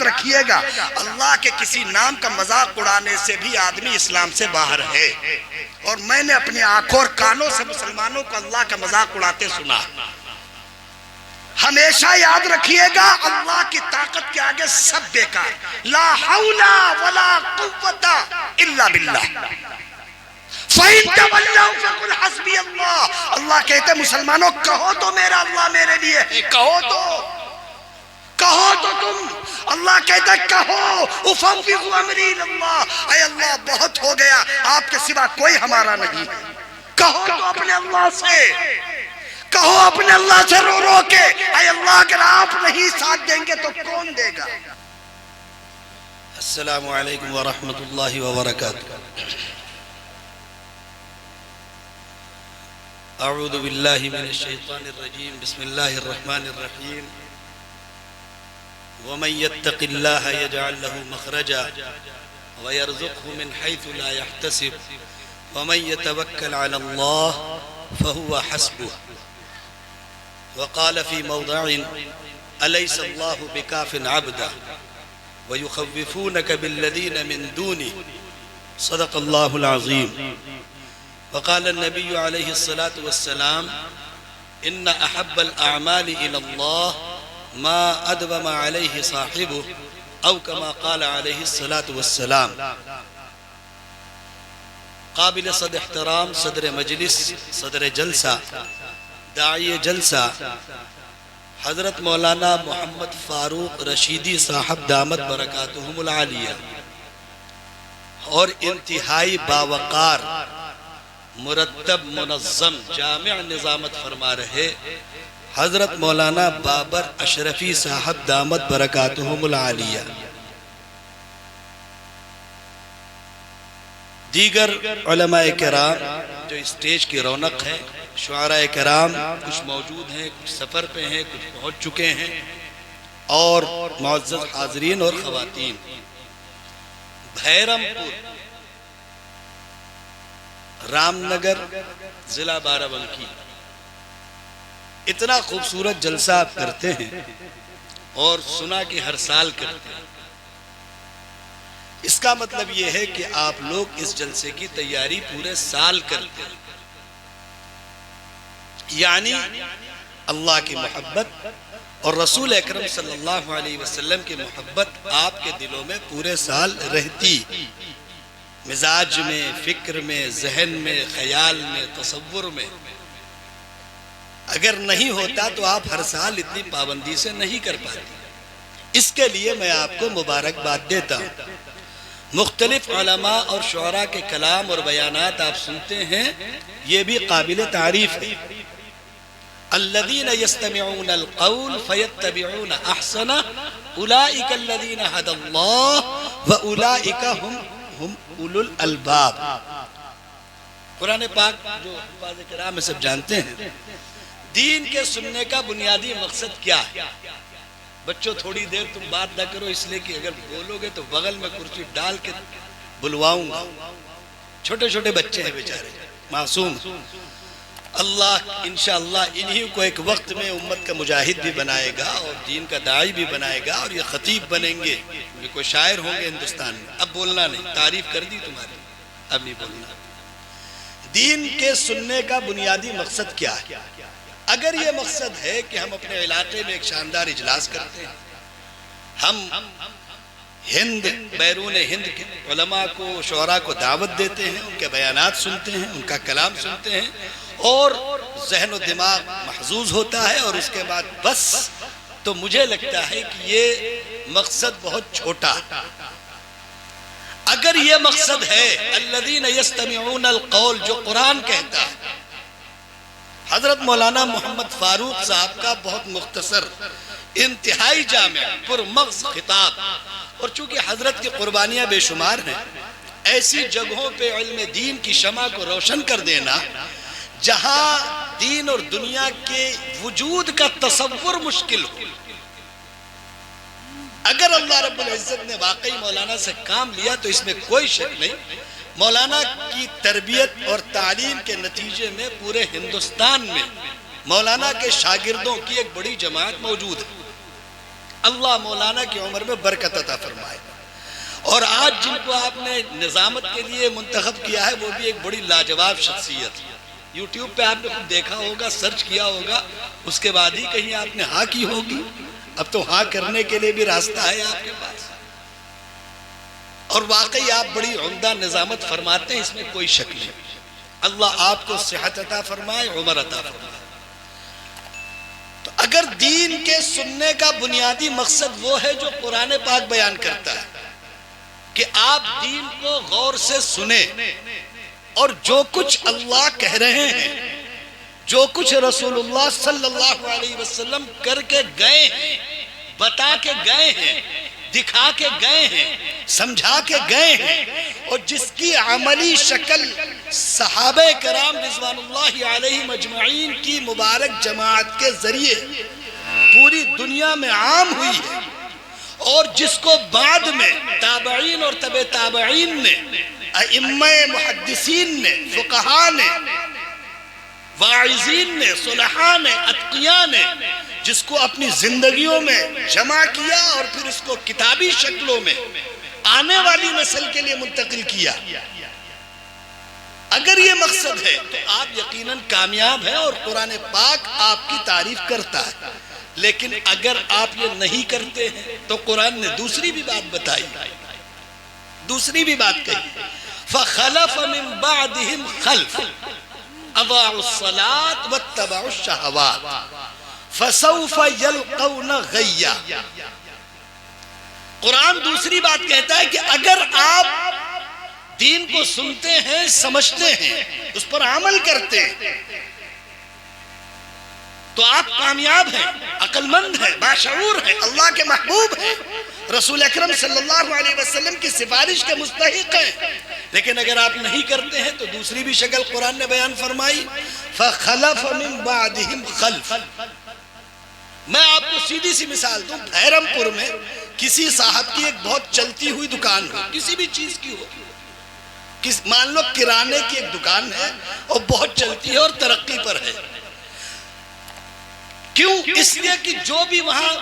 یاد رکھیے گا اللہ کے کسی نام کا مذاق اڑانے سے بھی آدمی اسلام سے باہر ہے. اور میں نے اپنی آنکھوں اور کانوں سے مسلمانوں کو اللہ کا مذاق اڑاتے سنا. ہمیشہ یاد رکھیے گا اللہ کی طاقت کے آگے سب بیکار. لا حول ولا قوت الا باللہ. فَإِن تَوَلَّوْا فَقُلْ حَسْبِيَ اللَّهُ. اللہ کہتے مسلمانوں کہو تو میرا اللہ میرے لیے ہے. کہو تو تم. اللہ کہتا ہے کہو اُفَوِّضُ أَمْرِي إِلَى اللَّهِ. اے اللہ بہت ہو گیا, آپ کے سوا کوئی ہمارا نہیں. کہو تو اپنے اللہ سے, کہو اپنے اللہ سے رو رو کے, اے اللہ اگر آپ نہیں ساتھ دیں گے تو کون دے گا. السلام علیکم ورحمۃ اللہ وبرکاتہ. اعوذ باللہ من الشیطان الرجیم. بسم اللہ الرحمن الرحیم. ومن يتق الله يجعل له مخرجا ويرزقه من حيث لا يحتسب ومن يتوكل على الله فهو حسبه. وقال في موضع أليس الله بكاف عبدا ويخوفونك بالذين من دونه. صدق الله العظيم. وقال النبي عليه الصلاة والسلام إن أحب الأعمال إلى الله ما أدوم عليه صاحبه أو كما قال عليه الصلاة والسلام. قابل صد احترام صدر مجلس, صدر جلسہ, داعی جلسہ حضرت مولانا محمد فاروق رشیدی صاحب دامت برکاتہم العالیہ, اور انتہائی باوقار, مرتب, منظم, جامع نظامت فرما رہے حضرت مولانا بابر اشرفی صاحب دامت برکاتہم العالیہ, دیگر علماء کرام جو اسٹیج کی رونق ہے, شعراء کرام کچھ موجود ہیں, کچھ سفر پہ ہیں, کچھ پہنچ چکے ہیں, اور معزز حاضرین اور خواتین. بھیرم پور, رام نگر, ضلع بارہ بنکی. اتنا خوبصورت جلسہ آپ کرتے ہیں اور سنا کہ ہر سال کرتے ہیں. اس کا مطلب یہ ہے کہ آپ لوگ اس جلسے کی تیاری پورے سال کرتے ہیں. یعنی اللہ کی محبت اور رسول اکرم صلی اللہ علیہ وسلم کی محبت آپ کے دلوں میں پورے سال رہتی, مزاج میں, فکر میں, ذہن میں, خیال میں, تصور میں. اگر نہیں ہوتا تو آپ ہر سال اتنی پابندی سے نہیں کر پاتے. اس کے لیے میں آپ کو مبارکباد دیتا ہوں. مختلف علماء اور شعراء کے کلام اور بیانات آپ سنتے ہیں, یہ بھی قابل تعریف ہے. الذین یستمعون القول فیتبعون احسنہ اولئک الذین ھدی اللہ واولئک ہم اولو الالباب. قرآن پاک جو حفاظ کرام میں سب جانتے ہیں. دین کے سننے کا بنیادی مقصد کیا ہے؟ بچوں تھوڑی دیر تم بات نہ کرو, اس لیے کہ اگر بولو گے تو بغل میں کرسی ڈال کے بلواؤں گا. چھوٹے چھوٹے بچے ہیں بیچارے, معصوم. اللہ انشاءاللہ انہی کو ایک وقت میں امت کا مجاہد بھی بنائے گا اور دین کا داعی بھی بنائے گا, اور یہ خطیب بنیں گے, یہ کوئی شاعر ہوں گے ہندوستان میں. اب بولنا نہیں, تعریف کر دی تمہاری, اب نہیں بولنا. دین کے سننے کا بنیادی مقصد کیا ہے؟ اگر یہ مقصد ہے کہ ہم اپنے علاقے میں ایک شاندار اجلاس کرتے ہیں, ہم ہند, بیرون ہند کے علماء کو, شعراء کو دعوت دیتے ہیں, ان کے بیانات سنتے ہیں, ان کا کلام سنتے ہیں, اور ذہن و دماغ محظوظ ہوتا ہے, اور اس کے بعد بس, تو مجھے لگتا ہے کہ یہ مقصد بہت چھوٹا. اگر یہ مقصد ہے الذین یستمعون القول جو قرآن کہتا ہے, حضرت مولانا محمد فاروق صاحب کا بہت مختصر, انتہائی جامع, پرمغز خطاب, اور چونکہ حضرت کی قربانیاں بے شمار ہیں, ایسی جگہوں پہ علم دین کی شمع کو روشن کر دینا جہاں دین اور دنیا کے وجود کا تصور مشکل ہو. اگر اللہ رب العزت نے واقعی مولانا سے کام لیا تو اس میں کوئی شک نہیں, مولانا کی تربیت اور تعلیم کے نتیجے میں پورے ہندوستان میں مولانا کے شاگردوں کی ایک بڑی جماعت موجود ہے. اللہ مولانا کی عمر میں برکت عطا فرمائے. اور آج جن کو آپ نے نظامت کے لیے منتخب کیا ہے وہ بھی ایک بڑی لاجواب شخصیت. یوٹیوب پہ آپ نے خود دیکھا ہوگا, سرچ کیا ہوگا, اس کے بعد ہی کہیں آپ نے ہاں کی ہوگی. اب تو ہاں کرنے کے لیے بھی راستہ ہے آپ کے پاس. اور واقعی آپ بڑی عمدہ نظامت فرماتے ہیں, اس میں کوئی شک نہیں. اللہ آپ کو صحت عطا فرمائے, عمر عطا فرمائے. تو اگر دین کے سننے کا بنیادی مقصد وہ ہے جو قرآن پاک بیان کرتا ہے کہ آپ دین کو غور سے سنیں اور جو کچھ اللہ کہہ رہے ہیں, جو کچھ رسول اللہ صلی اللہ علیہ وسلم کر کے گئے ہیں, بتا کے گئے ہیں, دکھا کے گئے ہیں, سمجھا کے گئے ہیں, اور جس کی عملی شکل صحابہ کرام رضوان اللہ علیہ مجمعین کی مبارک جماعت کے ذریعے پوری دنیا میں عام ہوئی ہے, اور جس کو بعد میں تابعین اور تبع تابعین نے, ائمہ محدثین نے, فقہاء نے, واعظین نے, صلحاء نے, اتقیاء نے جس کو اپنی زندگیوں میں جمع کیا اور پھر اس کو کتابی شکلوں میں آنے والی نسل کے لیے منتقل کیا. اگر یہ مقصد ہے تو آپ یقیناً کامیاب ہیں اور قرآن پاک آپ کی تعریف کرتا ہے. لیکن اگر آپ یہ نہیں کرتے ہیں تو قرآن نے دوسری بھی بات بتائی, دوسری بھی بات کہی. فَخَلَفَ مِن بَعْدِهِمْ خَلْفٌ أَضَاعُوا الصَّلَاةَ وَاتَّبَعُوا الشَّهَوَاتِ فَسَوْفَ يَلْقَوْنَ غَيًّا. قرآن دوسری بات کہتا ہے کہ اگر آپ دین کو سنتے ہیں, سمجھتے ہیں, اس پر عمل کرتے ہیں تو آپ کامیاب ہیں, عقل مند ہیں, باشعور ہیں, اللہ کے محبوب ہیں, رسول اکرم صلی اللہ علیہ وسلم کی سفارش کے مستحق ہیں. لیکن اگر آپ نہیں کرتے ہیں تو دوسری بھی شکل قرآن نے بیان فرمائی, فَخَلَفَ مِن بَعْدِهِمْ خَلْفٌ. میں آپ کو سیدھی سی مثال دوں, بھیرم پور میں کسی صاحب کی ایک بہت چلتی ہوئی دکان ہو, کسی بھی چیز کی ہو, مان لو کرانے کی ایک دکان ہے اور بہت چلتی ہے اور ترقی پر ہے. کیوں؟ اس لیے کہ جو بھی وہاں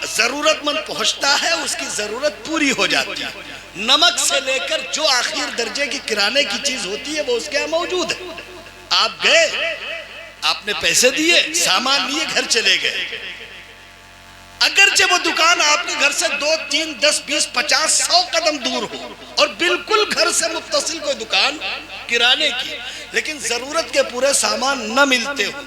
ضرورت مند پہنچتا ہے اس کی ضرورت پوری ہو جاتی ہے. نمک سے لے کر جو آخر درجے کی کرانے کی چیز ہوتی ہے وہ اس کے یہاں موجود ہے. آپ گئے, آپ نے پیسے دیے, سامان لیے, گھر چلے گئے. اگرچہ وہ دکان آپ کے گھر سے 2, 3, 10, 20, 50, 100 قدم دور ہو اور بالکل گھر سے متصل کوئی دکان کرانے کی, لیکن ضرورت کے پورے سامان نہ ملتے ہو,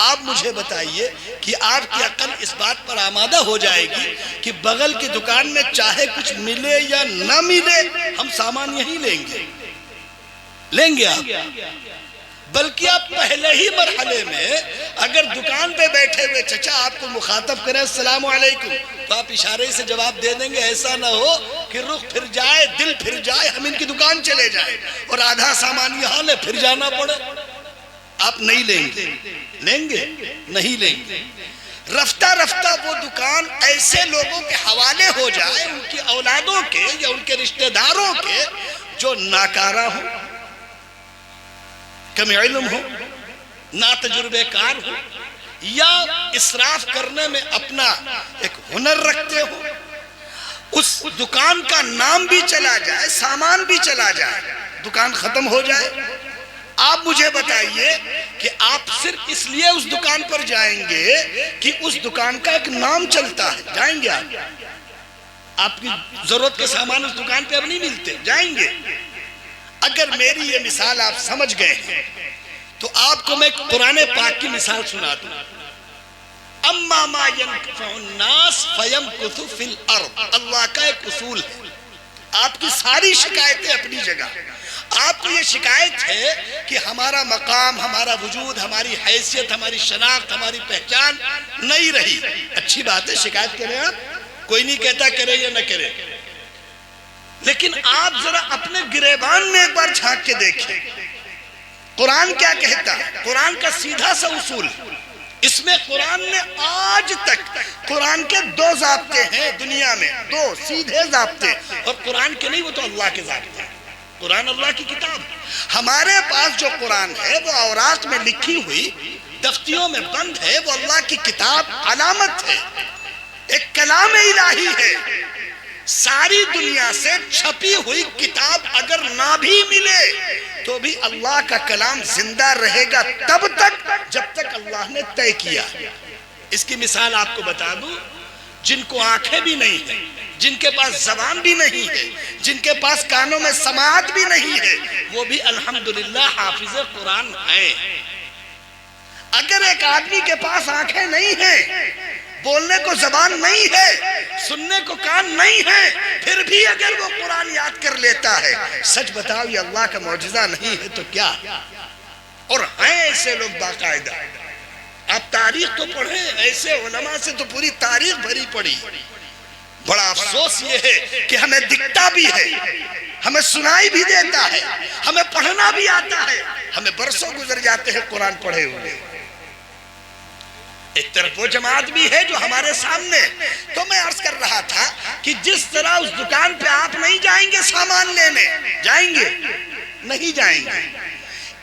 آپ مجھے بتائیے کہ آپ کی عقل اس بات پر آمادہ ہو جائے گی کہ بغل کی دکان میں چاہے کچھ ملے یا نہ ملے ہم سامان یہیں لیں گے آپ؟ بلکہ آپ پہلے ہی مرحلے میں اگر دکان پہ بیٹھے ہوئے چچا آپ کو مخاطب کریں السلام علیکم تو آپ اشارے سے جواب دے دیں گے. ایسا نہ ہو کہ رخ پھر جائے, دل پھر جائے, ہم ان کی دکان چلے جائیں اور آدھا سامان یہاں لے پھر جانا پڑے. آپ نہیں لیں گے نہیں لیں گے. رفتہ رفتہ وہ دکان ایسے لوگوں کے حوالے ہو جائے, ان کی اولادوں کے یا ان کے رشتہ داروں کے جو ناکارہ ہوں, کم علم ہو, نا تجربے کار ہو, یا اسراف کرنے میں اپنا ایک ہنر رکھتے ہو. اس دکان کا نام بھی چلا جائے, سامان بھی چلا جائے, دکان ختم ہو جائے. آپ مجھے بتائیے کہ آپ صرف اس لیے اس دکان پر جائیں گے کہ اس دکان کا ایک نام چلتا ہے, جائیں گے آپ کی ضرورت کے سامان اس دکان پہ اب نہیں ملتے, جائیں گے. اگر میری یہ مثال آپ سمجھ گئے ہیں تو آپ کو میں قرآن پاک کی مثال سنا دوں. اما ما ينفع الناس فيمكث في الارض. اللہ کا ایک اصول ہے. آپ کی ساری شکایتیں اپنی جگہ. آپ کو یہ شکایت ہے کہ ہمارا مقام, ہمارا وجود, ہماری حیثیت, ہماری شناخت, ہماری پہچان نہیں رہی. اچھی بات ہے, شکایت کریں آپ, کوئی نہیں کہتا کرے یا نہ کرے, لیکن آپ ذرا اپنے گریبان میں ایک بار جھانک کے دیکھیں قرآن کیا کہتا ہے. قرآن کا سیدھا سا اصول, اس میں قرآن نے آج تک قرآن کے 2 ضابطے ہیں دنیا میں, 2 سیدھے ضابطے, اور قرآن کے نہیں, وہ تو اللہ کے ضابطے ہیں. قرآن اللہ کی کتاب. ہمارے پاس جو قرآن ہے وہ اوراق میں لکھی ہوئی, دفتیوں میں بند ہے, وہ اللہ کی کتاب علامت ہے. ایک کلام الہی ہے. ساری دنیا سے چھپی ہوئی کتاب اگر نہ بھی ملے تو بھی اللہ کا کلام زندہ رہے گا تب تک جب تک اللہ نے طے کیا. اس کی مثال آپ کو بتا دوں. جن کو آنکھیں بھی نہیں ہیں، جن کے پاس زبان بھی نہیں ہے، جن کے پاس کانوں میں سماعت بھی نہیں ہے، وہ بھی الحمدللہ حافظ قرآن ہیں. اگر ایک آدمی کے پاس آنکھیں نہیں ہیں، بولنے کو زبان نہیں ہے، سننے کو کان نہیں ہے، پھر بھی اگر وہ قرآن یاد کر لیتا ہے، سچ بتاؤ یہ اللہ کا معجزہ نہیں ہے تو کیا؟ اور ہیں ایسے لوگ باقاعدہ. آپ تاریخ تو پڑھیں، ایسے علماء سے تو پوری تاریخ بھری پڑی. بڑا افسوس یہ ہے کہ ہمیں دکھتا بھی ہے، ہمیں سنائی بھی دیتا ہے، ہمیں پڑھنا بھی آتا ہے، ہمیں برسوں گزر جاتے ہیں قرآن پڑھے ہوئے. ایک طرف وہ جماعت بھی ہے جو ہمارے سامنے. تو میں عرض کر رہا تھا کہ جس طرح اس دکان پہ آپ نہیں جائیں گے سامان لینے، جائیں گے؟ نہیں جائیں گے.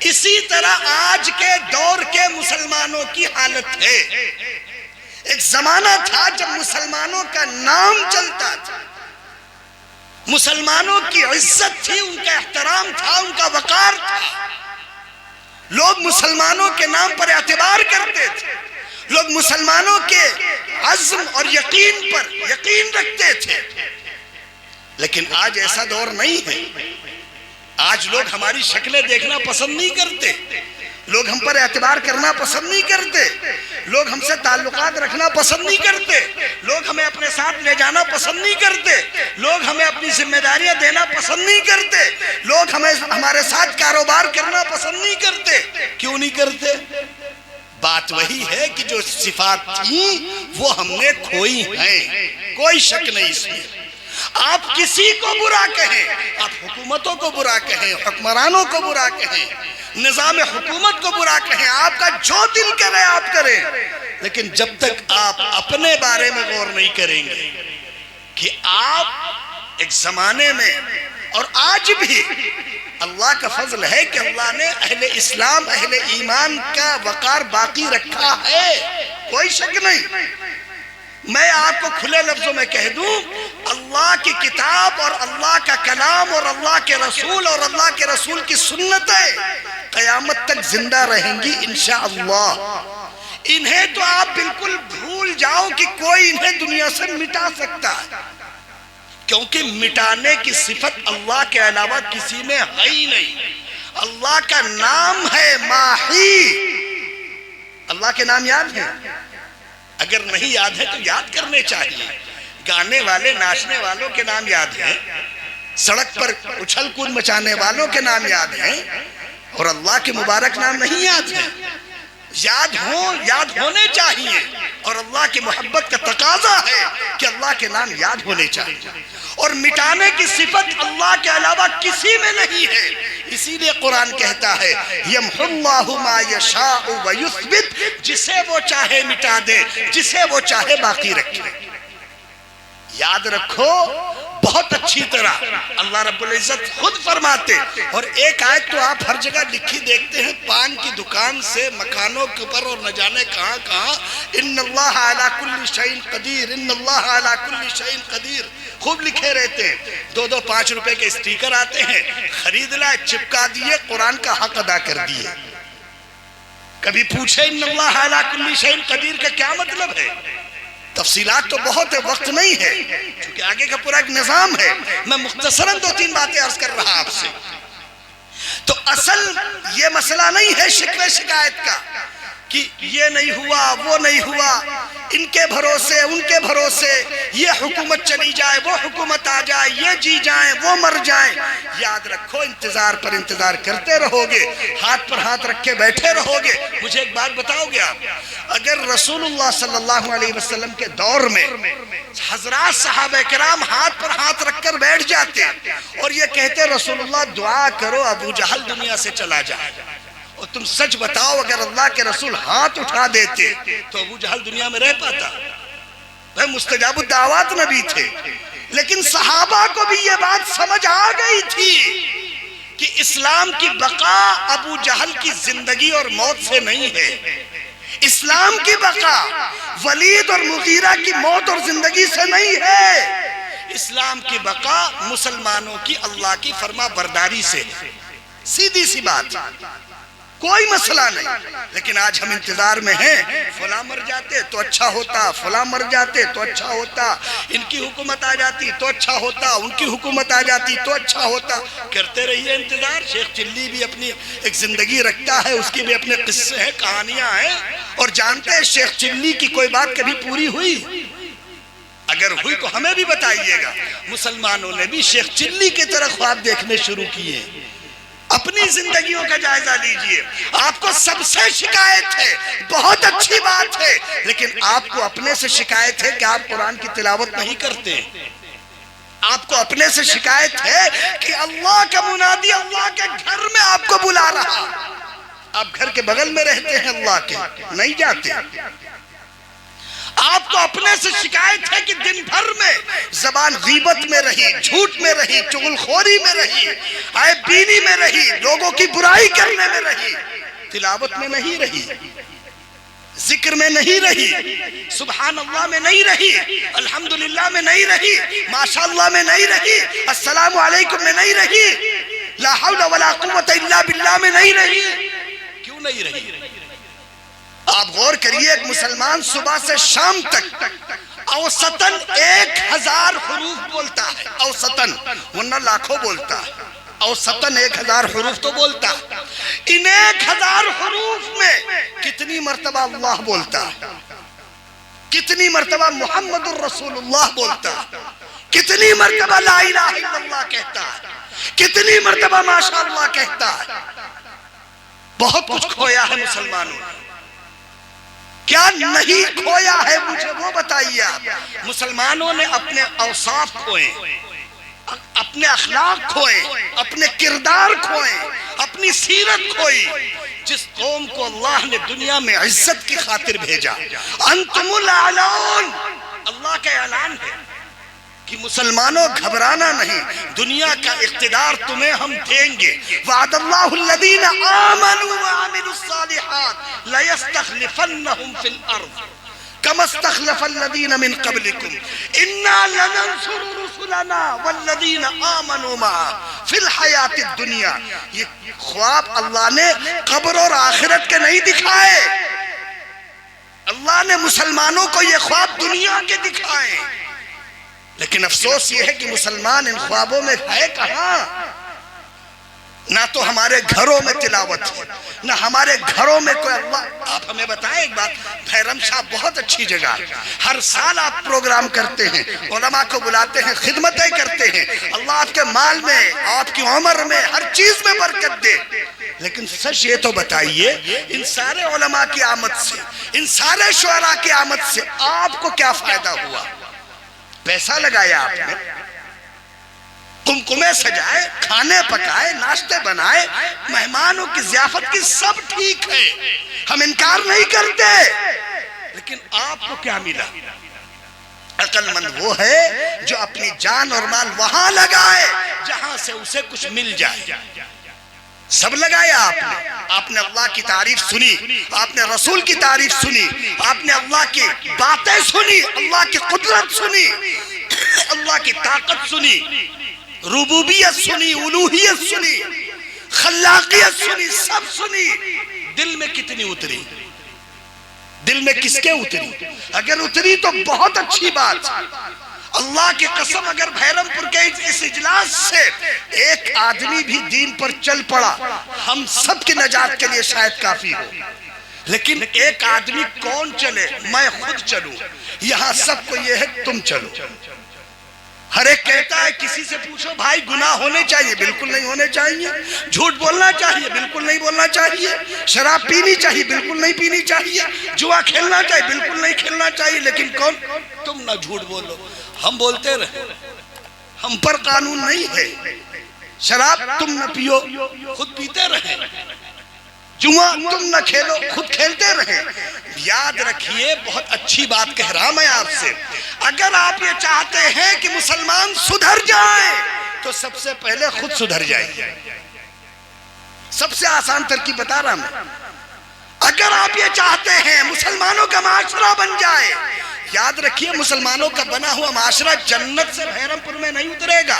اسی طرح آج کے دور کے مسلمانوں کی حالت ہے. ایک زمانہ تھا جب مسلمانوں کا نام چلتا تھا، مسلمانوں کی عزت تھی، ان کا احترام تھا، ان کا وقار تھا. لوگ مسلمانوں کے نام پر اعتبار کرتے تھے، لوگ مسلمانوں کے عزم اور یقین پر یقین رکھتے تھے. لیکن آج ایسا دور نہیں ہے. آج لوگ ہماری شکلیں دیکھنا پسند نہیں کرتے، لوگ ہم پر اعتبار کرنا پسند نہیں کرتے، لوگ ہم سے تعلقات رکھنا پسند نہیں کرتے، لوگ ہمیں اپنے ساتھ لے جانا پسند نہیں کرتے، لوگ ہمیں اپنی ذمہ داریاں دینا پسند نہیں کرتے، لوگ ہمارے ساتھ کاروبار کرنا پسند نہیں کرتے. کیوں نہیں کرتے؟ بات وہی ہے کہ جو صفات تھیں وہ ہم نے کھوئی ہیں، کوئی شک نہیں اس میں. آپ کسی کو برا کہیں، آپ حکومتوں کو برا کہیں، حکمرانوں کو برا کہیں، نظام حکومت کو برا کہیں، آپ کا جو دل کرے آپ کریں، لیکن جب تک آپ اپنے بارے میں غور نہیں کریں گے کہ آپ ایک زمانے میں، اور آج بھی اللہ کا فضل ہے کہ اللہ نے اہل اسلام، اہل ایمان کا وقار باقی رکھا ہے، کوئی شک نہیں. میں آپ کو کھلے لفظوں میں کہہ دوں، اللہ کی کتاب اور اللہ کا کلام اور اللہ کے رسول اور اللہ کے رسول کی سنتیں قیامت تک زندہ رہیں گی انشاءاللہ. انہیں تو آپ بالکل بھول جاؤ کہ کوئی انہیں دنیا سے مٹا سکتا ہے، کیونکہ مٹانے کی صفت اللہ کے علاوہ کسی میں ہے ہی نہیں. اللہ کا نام ہے ماحی. اللہ کے نام یاد ہیں؟ اگر نہیں یاد ہے تو یاد کرنے چاہیے. گانے والے ناچنے والوں کے نام یاد ہیں، سڑک پر اچھل کود مچانے والوں کے نام یاد ہیں، اور اللہ کے مبارک نام نہیں یاد ہیں. یاد ہونے چاہیے، اور اللہ کی محبت کا تقاضا ہے کہ اللہ کے نام یاد ہونے چاہیے. اور مٹانے کی صفت اللہ کے علاوہ کسی میں نہیں ہے. اسی لیے قرآن کہتا ہے یمحو اللہ ما یشاء ویثبت، جسے وہ چاہے مٹا دے، جسے وہ چاہے باقی رکھے. یاد رکھو بہت اچھی طرح اللہ رب العزت خود فرماتے. اور ایک آیت تو آپ ہر جگہ لکھی دیکھتے ہیں، پان کی دکان سے مکانوں کے اوپر اور نہ جانے کہاں کہاں، ان اللہ علی کل شیء قدیر، ان اللہ علی کل شیء قدیر خوب لکھے رہتے ہیں. 2 5 روپے کے اسٹیکر آتے ہیں، خرید لائے، چپکا دیے، قرآن کا حق ادا کر دیے. کبھی پوچھے ان اللہ علی کل شیء قدیر کا کیا مطلب ہے؟ تفصیلات تو بہت ہے، وقت نہیں ہے، چونکہ آگے کا پورا ایک نظام ہے. میں مختصراً 2-3 باتیں عرض کر رہا آپ سے. تو اصل یہ مسئلہ نہیں ہے شکوے شکایت کا کہ یہ نہیں ہوا، وہ نہیں ہوا، ان کے بھروسے ان کے بھروسے، یہ حکومت چلی جائے، وہ حکومت آ جائے، یہ جی جائیں، وہ مر جائیں. یاد رکھو انتظار پر انتظار کرتے رہو گے، ہاتھ پر ہاتھ رکھ کے بیٹھے رہو گے. مجھے ایک بات بتاؤ گے آپ، اگر رسول اللہ صلی اللہ علیہ وسلم کے دور میں حضرات صحابہ کرام ہاتھ پر ہاتھ رکھ کر بیٹھ جاتے اور یہ کہتے رسول اللہ دعا کرو ابو جہل دنیا سے چلا جائے، اور تم سچ بتاؤ اگر اللہ کے رسول ہاتھ اٹھا دیتے تو ابو جہل دنیا میں رہ پاتا؟ وہ مستجاب الدعوات نبی تھے، لیکن صحابہ کو بھی یہ بات سمجھ آ گئی تھی کہ اسلام کی بقا ابو جہل کی زندگی اور موت سے نہیں ہے، اسلام کی بقا ولید اور مغیرہ کی موت اور زندگی سے نہیں ہے، اسلام کی بقا مسلمانوں کی اللہ کی فرما برداری سے، سیدھی سی بات، کوئی مسئلہ نہیں۔ لیکن آج ہم انتظار میں ہیں، فلاں مر جاتے تو اچھا ہوتا، فلاں مر جاتے تو اچھا ہوتا، ان کی حکومت آ جاتی تو اچھا ہوتا، ان کی حکومت آ جاتی تو اچھا ہوتا، کرتے رہیے انتظار۔ شیخ چلی بھی اپنی ایک زندگی رکھتا ہے، اس کی بھی اپنے قصے ہیں، کہانیاں ہیں، اور جانتے ہیں شیخ چلی کی کوئی بات کبھی پوری ہوئی؟ اگر ہوئی تو ہمیں بھی بتائیے گا۔ مسلمانوں نے بھی شیخ چلی کی طرح خواب دیکھنے شروع کیے۔ اپنی زندگیوں کا جائزہ لیجئے، آپ کو سب سے شکایت ہے، بہت اچھی بات ہے، لیکن آپ کو اپنے سے شکایت ہے کہ آپ قرآن کی تلاوت نہیں کرتے۔ آپ کو اپنے سے شکایت ہے کہ اللہ کا منادی اللہ کے گھر میں آپ کو بلا رہا، آپ گھر کے بغل میں رہتے ہیں اللہ کے، نہیں جاتے۔ آپ کو اپنے سے شکایت ہے کہ دن بھر میں زبان غیبت میں رہی، جھوٹ میں رہی، چغل خوری میں رہی، عیب بینی میں رہی، لوگوں کی برائی کرنے میں رہی، تلاوت میں نہیں رہی، ذکر میں نہیں رہی، سبحان اللہ میں نہیں رہی، الحمدللہ میں نہیں رہی، ماشاءاللہ میں نہیں رہی، السلام علیکم میں نہیں رہی، لا حول ولا قوت الا باللہ میں نہیں رہی۔ کیوں نہیں رہی؟ آپ غور کریے، ایک مسلمان صبح سے شام تک اوسطاً 1000 حروف بولتا ہے، اوسطاً، ورنہ لاکھوں بولتا ہے، اوسطاً 1000 حروف تو بولتا ہے۔ ان 1000 حروف میں کتنی مرتبہ اللہ بولتا ہے، کتنی مرتبہ محمد الرسول اللہ بولتا ہے، کتنی مرتبہ لا الہ الا اللہ کہتا ہے، کتنی مرتبہ ماشاءاللہ کہتا ہے۔ بہت کچھ کھویا ہے مسلمانوں نے، کیا نہیں کھویا ہے مجھے وہ بتائیے آپ۔ مسلمانوں نے اپنے اوصاف کھوئے، اپنے اخلاق کھوئے، اپنے کردار کھوئے، اپنی سیرت کھوئی۔ جس قوم کو اللہ نے دنیا میں عزت کی خاطر بھیجا، انتم الاعلون، اللہ کا اعلان ہے کہ مسلمانوں گھبرانا نہیں، دنیا کا اقتدار تمہیں ہم دیں گے۔ وعد اللہ الذین آمنوا وعملوا الصالحات لیستخلفنہم فی الارض کما استخلف الذین من قبلکم انا لننصر رسلنا والذین آمنوا معا فی الحیات الدنیا۔ یہ خواب اللہ نے قبر اور آخرت کے نہیں دکھائے، اللہ نے مسلمانوں کو یہ خواب دنیا کے دکھائے، لیکن افسوس یہ ہے کہ مسلمان ان خوابوں میں ہے کہاں؟ نہ تو ہمارے گھروں میں تلاوت ہے، نہ ہمارے گھروں میں کوئی اللہ۔ آپ ہمیں بتائیں ایک بات، بھیرم شاہ بہت اچھی جگہ ہے، ہر سال آپ پروگرام کرتے ہیں، علماء کو بلاتے ہیں، خدمتیں کرتے ہیں، اللہ آپ کے مال میں، آپ کی عمر میں، ہر چیز میں برکت دے، لیکن سچ یہ تو بتائیے، ان سارے علماء کی آمد سے، ان سارے شعراء کی آمد سے آپ کو کیا فائدہ ہوا؟ پیسہ لگایا آپ نے، قمقمے سجائے، کھانے پکائے، ناشتے بنائے، مہمانوں کی ضیافت کی، سب ٹھیک ہے، ہم انکار نہیں کرتے، لیکن آپ کو کیا ملا؟ عقل مند وہ ہے جو اپنی جان اور مال وہاں لگائے جہاں سے اسے کچھ مل جائے۔ سب لگایا آپ نے اللہ کی تعریف سنی، آپ نے رسول کی تعریف سنی، آپ نے اللہ کی باتیں سنی، اللہ کی قدرت سنی، اللہ کی طاقت سنی، ربوبیت سنی، الوہیت سنی، خلاقیت سنی، سب سنی۔ دل میں کتنی اتری؟ دل میں کس کے اتری؟ اگر اتری تو بہت اچھی بات۔ اللہ کی قسم اگر بھیرم پور کے اس اجلاس سے ایک آدمی بھی دین پر چل پڑا، ہم سب کی نجات کے لیے شاید کافی ہو، لیکن ایک آدمی کون چلے؟ میں خود چلوں، یہاں سب کو یہ ہے تم چلو۔ ہر ایک کہتا ہے، کسی سے پوچھو بھائی گناہ ہونے چاہیے، بالکل نہیں ہونے چاہیے، جھوٹ بولنا چاہیے، بالکل نہیں بولنا چاہیے، شراب پینی چاہیے، بالکل نہیں پینی چاہیے، جوا کھیلنا چاہیے، بالکل نہیں کھیلنا چاہیے، لیکن کون؟ تم نہ جھوٹ بولو، ہم بولتے رہے، ہم پر قانون نہیں ہے۔ شراب تم نہ پیو، خود پیتے رہے، جوا تم نہ کھیلو، خود کھیلتے رہے۔ یاد رکھیے، بہت اچھی بات کہہ رہا میں آپ سے، اگر آپ یہ چاہتے ہیں کہ مسلمان سدھر جائیں تو سب سے پہلے خود سدھر جائیے۔ سب سے آسان ترکیب بتا رہا میں، اگر آپ یہ چاہتے ہیں مسلمانوں کا معاشرہ بن جائے، یاد رکھیے مسلمانوں کا بنا ہوا معاشرہ جنت سے بحیرم پور میں نہیں اترے گا۔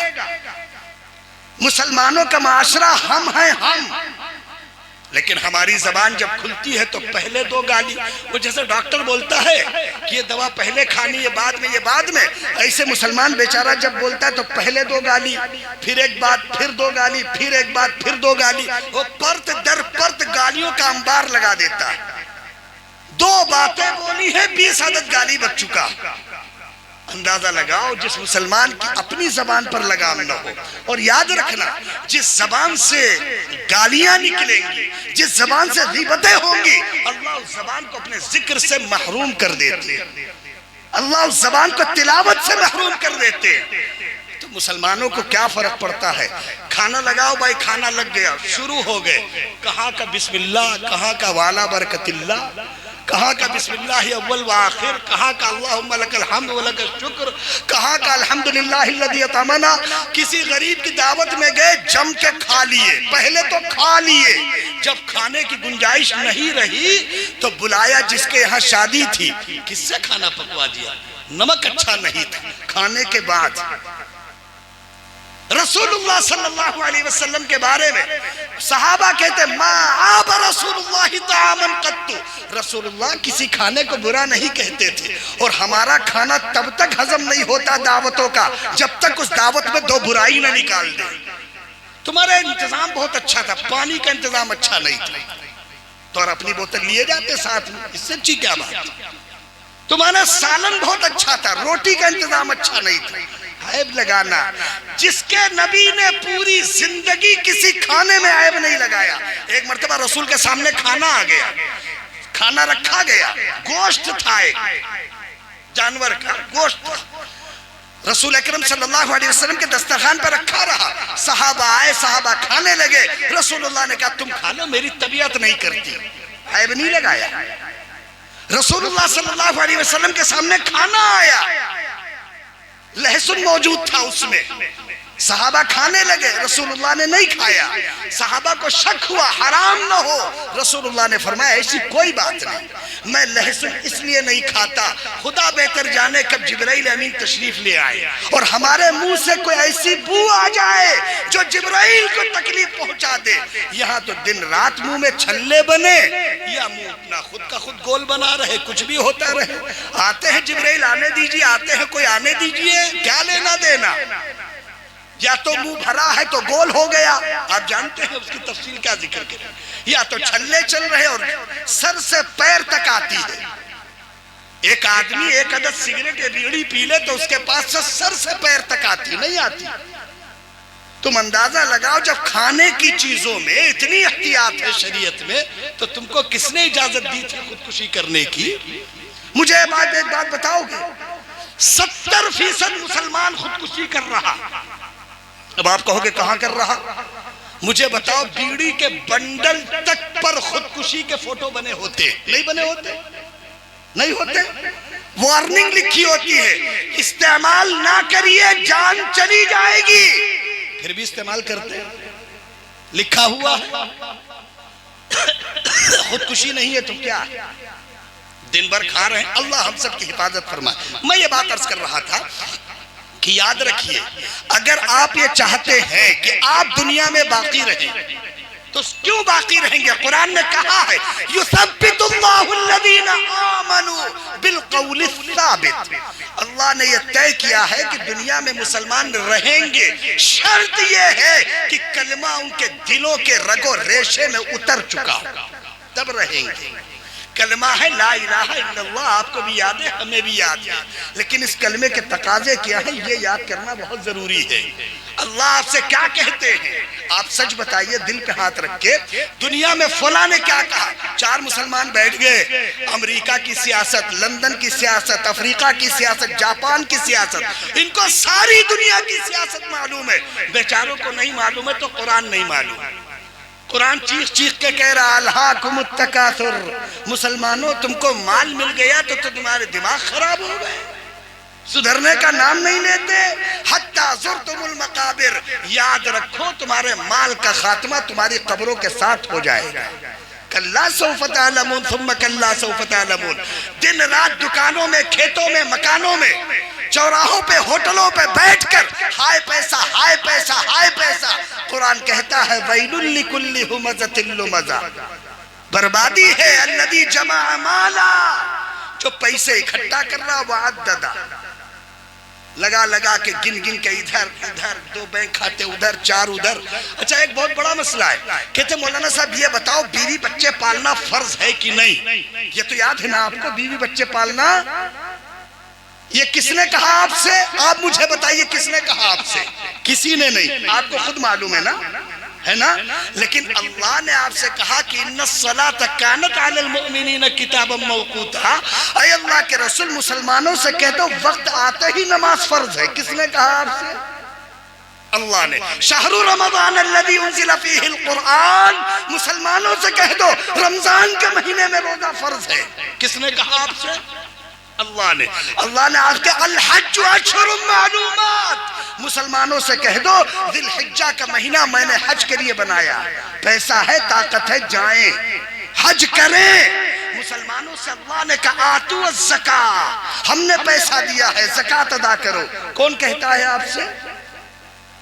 مسلمانوں کا معاشرہ ہم ہیں ہم، لیکن ہماری زبان جب کھلتی ہے تو پہلے دو گالی، وہ جیسے ڈاکٹر بولتا ہے کہ یہ دوا پہلے کھانی ہے بعد میں، یہ بعد میں، ایسے مسلمان بیچارہ جب بولتا ہے تو پہلے دو گالی، پھر ایک بات، پھر دو گالی، پھر ایک بات، پھر دو گالی، وہ پرت در پرت گالیوں کا انبار لگا دیتا ہے۔ دو باتیں بولی ہیں 20 عدد گالی بچ چکا۔ اندازہ لگاؤ جس مسلمان کی اپنی زبان پر لگام نہ ہو، اور یاد رکھنا جس زبان سے گالیاں نکلیں گی، جس زبان سے غیبتیں ہوں گی، اللہ اس زبان کو اپنے ذکر سے محروم کر دیتے، اللہ اس زبان کو تلاوت سے محروم کر دیتے۔ تو مسلمانوں کو کیا فرق پڑتا ہے؟ کھانا لگاؤ بھائی، کھانا لگ گیا، شروع ہو گئے، کہاں کا بسم اللہ، کہاں کا والا برکت اللہ، کہاں کا بسم اللہ اول و آخر، کہاں کا اللہم لک الحمد و لک الشکر، کہاں کا الحمدللہ الذی اطعمنا۔ کسی غریب کی دعوت میں گئے، جم کے کھا لیے، پہلے تو کھا لیے، جب کھانے کی گنجائش نہیں رہی تو بلایا جس کے یہاں شادی تھی، کس سے کھانا پکوا دیا، نمک اچھا نہیں تھا۔ کھانے کے بعد رسول اللہ صلی اللہ علیہ وسلم کے بارے میں صحابہ کہتے ما عاب رسول اللہ طعامن قط، رسول اللہ کسی کھانے کو برا نہیں کہتے تھے، اور ہمارا کھانا تب تک ہضم نہیں ہوتا دعوتوں کا جب تک اس دعوت میں دو برائی نہ نکال دے۔ تمہارا انتظام بہت اچھا تھا، پانی کا انتظام اچھا نہیں تھا تو اور اپنی بوتل لیے جاتے ساتھ میں، اس سے اچھی کیا بات؟ تمہارا سالن بہت اچھا تھا، روٹی کا انتظام اچھا نہیں تھا، عیب لگانا۔ جس کے نبی نے پوری زندگی کسی کھانے میں عیب نہیں لگایا، ایک مرتبہ رسول کے سامنے کھانا آ گیا، کھانا رکھا گیا، گوشت تھا، ایک جانور کا گوشت تھا، رسول اکرم صلی اللہ علیہ وسلم کے دسترخوان پر رکھا رہا، صحابہ آئے، صحابہ کھانے لگے، رسول اللہ نے کہا تم کھا لو، میری طبیعت نہیں کرتی، عیب نہیں لگایا۔ رسول اللہ صلی اللہ علیہ وسلم کے سامنے کھانا آیا، لہسن موجود تھا اس میں، صحابہ کھانے لگے، رسول اللہ نے نہیں کھایا، صحابہ کو شک ہوا حرام نہ ہو، رسول اللہ نے فرمایا ایسی کوئی بات نہیں، میں لہسن اس لیے نہیں کھاتا، خدا بہتر جانے کب جبرائیل امین تشریف لے آئے اور ہمارے منہ سے کوئی ایسی بو آ جائے جو جبرائیل کو تکلیف پہنچا دے، یہاں تو دن رات منہ میں چھلے بنے یا منہ اپنا خود کا خود گول بنا رہے، کچھ بھی ہوتا رہے، آتے ہیں جبرائیل آنے دیجیے، آتے ہیں کوئی آنے دیجیے، کیا لینا دینا؟ یا تو منہ بھرا ہے تو گول ہو گیا، آپ جانتے ہیں اس کی تفصیل کیا ذکر کریں، یا تو چھلے چل رہے اور سر سے پیر تک آتی ہے۔ ایک آدمی ایک عدد سگریٹ یا بیڑی پی لے تو اس کے پاس سے سر سے پیر تک آتی نہیں آتی۔ تم اندازہ لگاؤ جب کھانے کی چیزوں میں اتنی احتیاط ہے شریعت میں تو تم کو کس نے اجازت دی تھی خودکشی کرنے کی؟ مجھے ایک بات بتاؤ گے، 70% مسلمان خودکشی کر رہا، اب آپ کہو گے کہاں کر رہا؟ مجھے بتاؤ بیڑی کے بنڈل تک پر خودکشی کے فوٹو بنے ہوتے نہیں بنے ہوتے؟ نہیں ہوتے، وارننگ لکھی ہوتی ہے استعمال نہ کریے جان چلی جائے گی، پھر بھی استعمال کرتے لکھا ہوا ہے۔ خودکشی نہیں ہے تو کیا ہے؟ دن بھر کھا رہے ہیں، اللہ ہم سب کی حفاظت فرمائے۔ میں یہ بات عرض کر رہا تھا کہ یاد رکھیے اگر آپ یہ چاہتے ہیں کہ آپ دنیا میں باقی رہیں تو کیوں باقی رہیں گے؟ قرآن نے کہا ہے یثبت اللہ الذین آمنوا بالقول الثابت، اللہ نے یہ طے کیا ہے کہ دنیا میں مسلمان رہیں گے، شرط یہ ہے کہ کلمہ ان کے دلوں کے رگ و ریشے میں اتر چکا تب رہیں گے۔ کلمہ ہے لا الہ الا اللہ، آپ کو بھی یاد ہے ہمیں بھی یاد ہے، لیکن اس کلمے کے تقاضے کیا ہیں یہ یاد کرنا بہت ضروری ہے۔ اللہ آپ سے کیا کہتے ہیں؟ آپ سچ بتائیے دل پہ ہاتھ رکھ کے، دنیا میں فلاں نے کیا کہا؟ 4 مسلمان بیٹھ گئے، امریکہ کی سیاست، لندن کی سیاست، افریقہ کی سیاست، جاپان کی سیاست، ان کو ساری دنیا کی سیاست معلوم ہے، بیچاروں کو نہیں معلوم ہے تو قرآن نہیں معلوم۔ قرآن چیخ چیخ کے کہہ رہا الہاکم التکاثر، مسلمانوں تم کو مال مل گیا تو تمہارے دماغ خراب ہو گئے، سدھرنے کا نام نہیں لیتے، حتی زرتم المقابر، یاد رکھو تمہارے مال کا خاتمہ تمہاری قبروں کے ساتھ ہو جائے گا۔ کلا سوف تعلمون ثم کلا سوف تعلمون. دن رات دکانوں میں، کھیتوں میں، مکانوں میں، چوراہوں پہ، ہوٹلوں پہ بیٹھ کر ہائے پیسہ، ہائے پیسہ، ہائے پیسہ. قرآن کہتا ہے ویل لکل ہمزۃ لمزہ، بربادی ہے الذی جمع مالا، جو پیسے اکٹھا کر رہا وعددا، لگا لگا کے گن گن کے ادھر ادھر، 2 بینک کھاتے ادھر، 4 ادھر. اچھا ایک بہت بڑا مسئلہ ہے، کہتے مولانا صاحب یہ بتاؤ بیوی بچے پالنا فرض ہے کہ نہیں؟ یہ تو یاد ہے نا آپ کو بیوی بچے پالنا؟ یہ کس نے کہا آپ سے؟ آپ مجھے بتائیے کس نے کہا آپ سے؟ کسی نے نہیں، آپ کو خود معلوم ہے نا، ہے نا. لیکن اللہ نے آپ سے کہا کہ ان الصلاۃ کانت علی المؤمنین کتابا موقوتا. اے اللہ کے رسول مسلمانوں سے کہہ دو وقت آتے ہی نماز فرض ہے. کس نے کہا آپ سے؟ اللہ نے. شہر رمضان الذی انزل فیہ القرآن، مسلمانوں سے کہہ دو رمضان کے مہینے میں روزہ فرض ہے. کس نے کہا آپ سے؟ اللہ نے. اللہ نے آپ کے الحج اشہر معلومات، مسلمانوں سے کہہ دو ذی الحجہ کا مہینہ میں نے حج کے لیے بنایا، پیسہ ہے، طاقت ہے، جائیں حج کریں. مسلمانوں سے اللہ نے کہا آتوا الزکاۃ، ہم نے پیسہ دیا ہے، زکوٰۃ ادا کرو. کون کہتا ہے آپ سے؟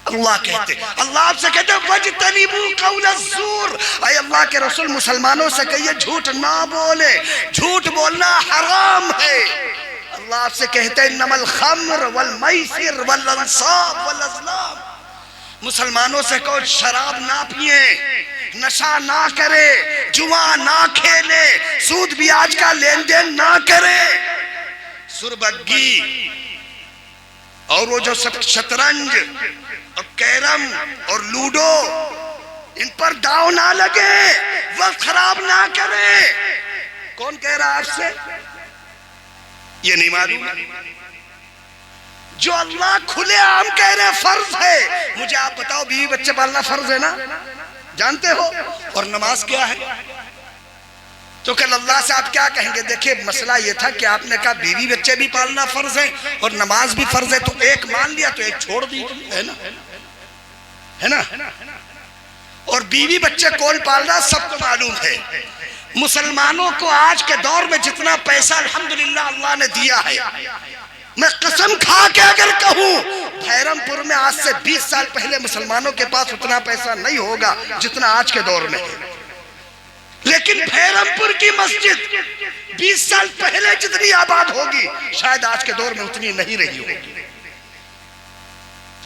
اللہ کہتے. اللہ آپ سے کہتے وَاجْتَنِبُوا قَوْلَ الزُّورِ، اے اللہ کے رسول مسلمانوں سے کہیے جھوٹ نہ بولے، جھوٹ بولنا حرام ہے. اللہ آپ سے کہتے انما الخمر والمیسر والانصاب والازلام، مسلمانوں سے کہو شراب نہ پیئے، نشہ نہ کرے، جوا نہ کھیلے، سود بیاج کا لین دین نہ کرے، سربگی اور وہ جو شطرنج اور کیرم اور لوڈو ان پر داؤ نہ لگے، وقت خراب نہ کرے. کون کہہ رہا آپ سے؟ یہ نہیں معلوم. جو اللہ کھلے عام کہہ رہے فرض ہے. مجھے آپ بتاؤ بیوی بچے پالنا فرض ہے نا؟ جانتے ہو؟ اور نماز کیا ہے؟ تو کل اللہ سے آپ کیا کہیں گے؟ دیکھیں مسئلہ یہ تھا کہ آپ نے کہا بیوی بچے بھی پالنا فرض ہے اور نماز بھی فرض ہے، تو ایک مان لیا تو ایک چھوڑ دیجیے، ہے نا؟ ہے نا؟ اور بیوی بچے کون پال رہا سب کو معلوم ہے. مسلمانوں کو آج کے دور میں جتنا پیسہ الحمدللہ اللہ نے دیا ہے، میں قسم کھا کے اگر کہوں بھیرم پور میں آج سے 20 سال پہلے مسلمانوں کے پاس اتنا پیسہ نہیں ہوگا جتنا آج کے دور میں ہے. لیکن بھیرم پور کی مسجد 20 سال پہلے جتنی آباد ہوگی شاید آج کے دور میں اتنی نہیں رہی ہوگی.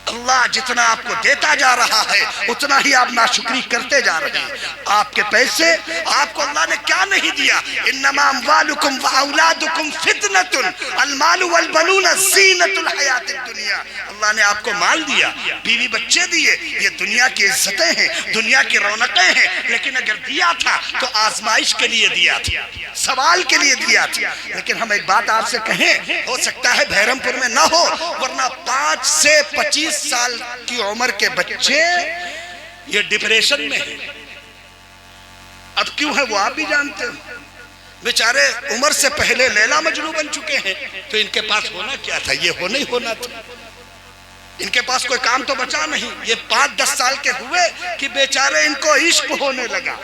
اللہ جتنا آپ کو دیتا جا رہا ہے اتنا ہی آپ ناشکری کرتے جا رہے ہیں. آپ کے پیسے آپ کو اللہ نے کیا نہیں دیا؟ انما اموالکم واولادکم فتنۃ المال والبنون زینۃ الحیات الدنیا. اللہ نے آپ کو مال دیا، بیوی بچے دیے، یہ دنیا کی عزتیں ہیں، دنیا کی رونقیں ہیں. لیکن اگر دیا تھا تو آزمائش کے لیے دیا تھا، سوال کے لیے دیا تھا. لیکن ہم ایک بات آپ سے کہیں، ہو سکتا ہے بھیرم پور میں نہ ہو، ورنہ 5 سے 25 سال کی عمر کے بچے یہ ڈپریشن میں ہیں. اب کیوں ہے وہ آپ بھی جانتے ہو. بیچارے عمر سے پہلے لیلا مجنوں بن چکے ہیں، تو ان کے پاس ہونا کیا تھا؟ یہ ہو نہیں ہونا تھا. ان کے پاس کوئی کام تو بچا نہیں. یہ 5-10 سال کے ہوئے کہ بیچارے ان کو عشق ہونے لگا.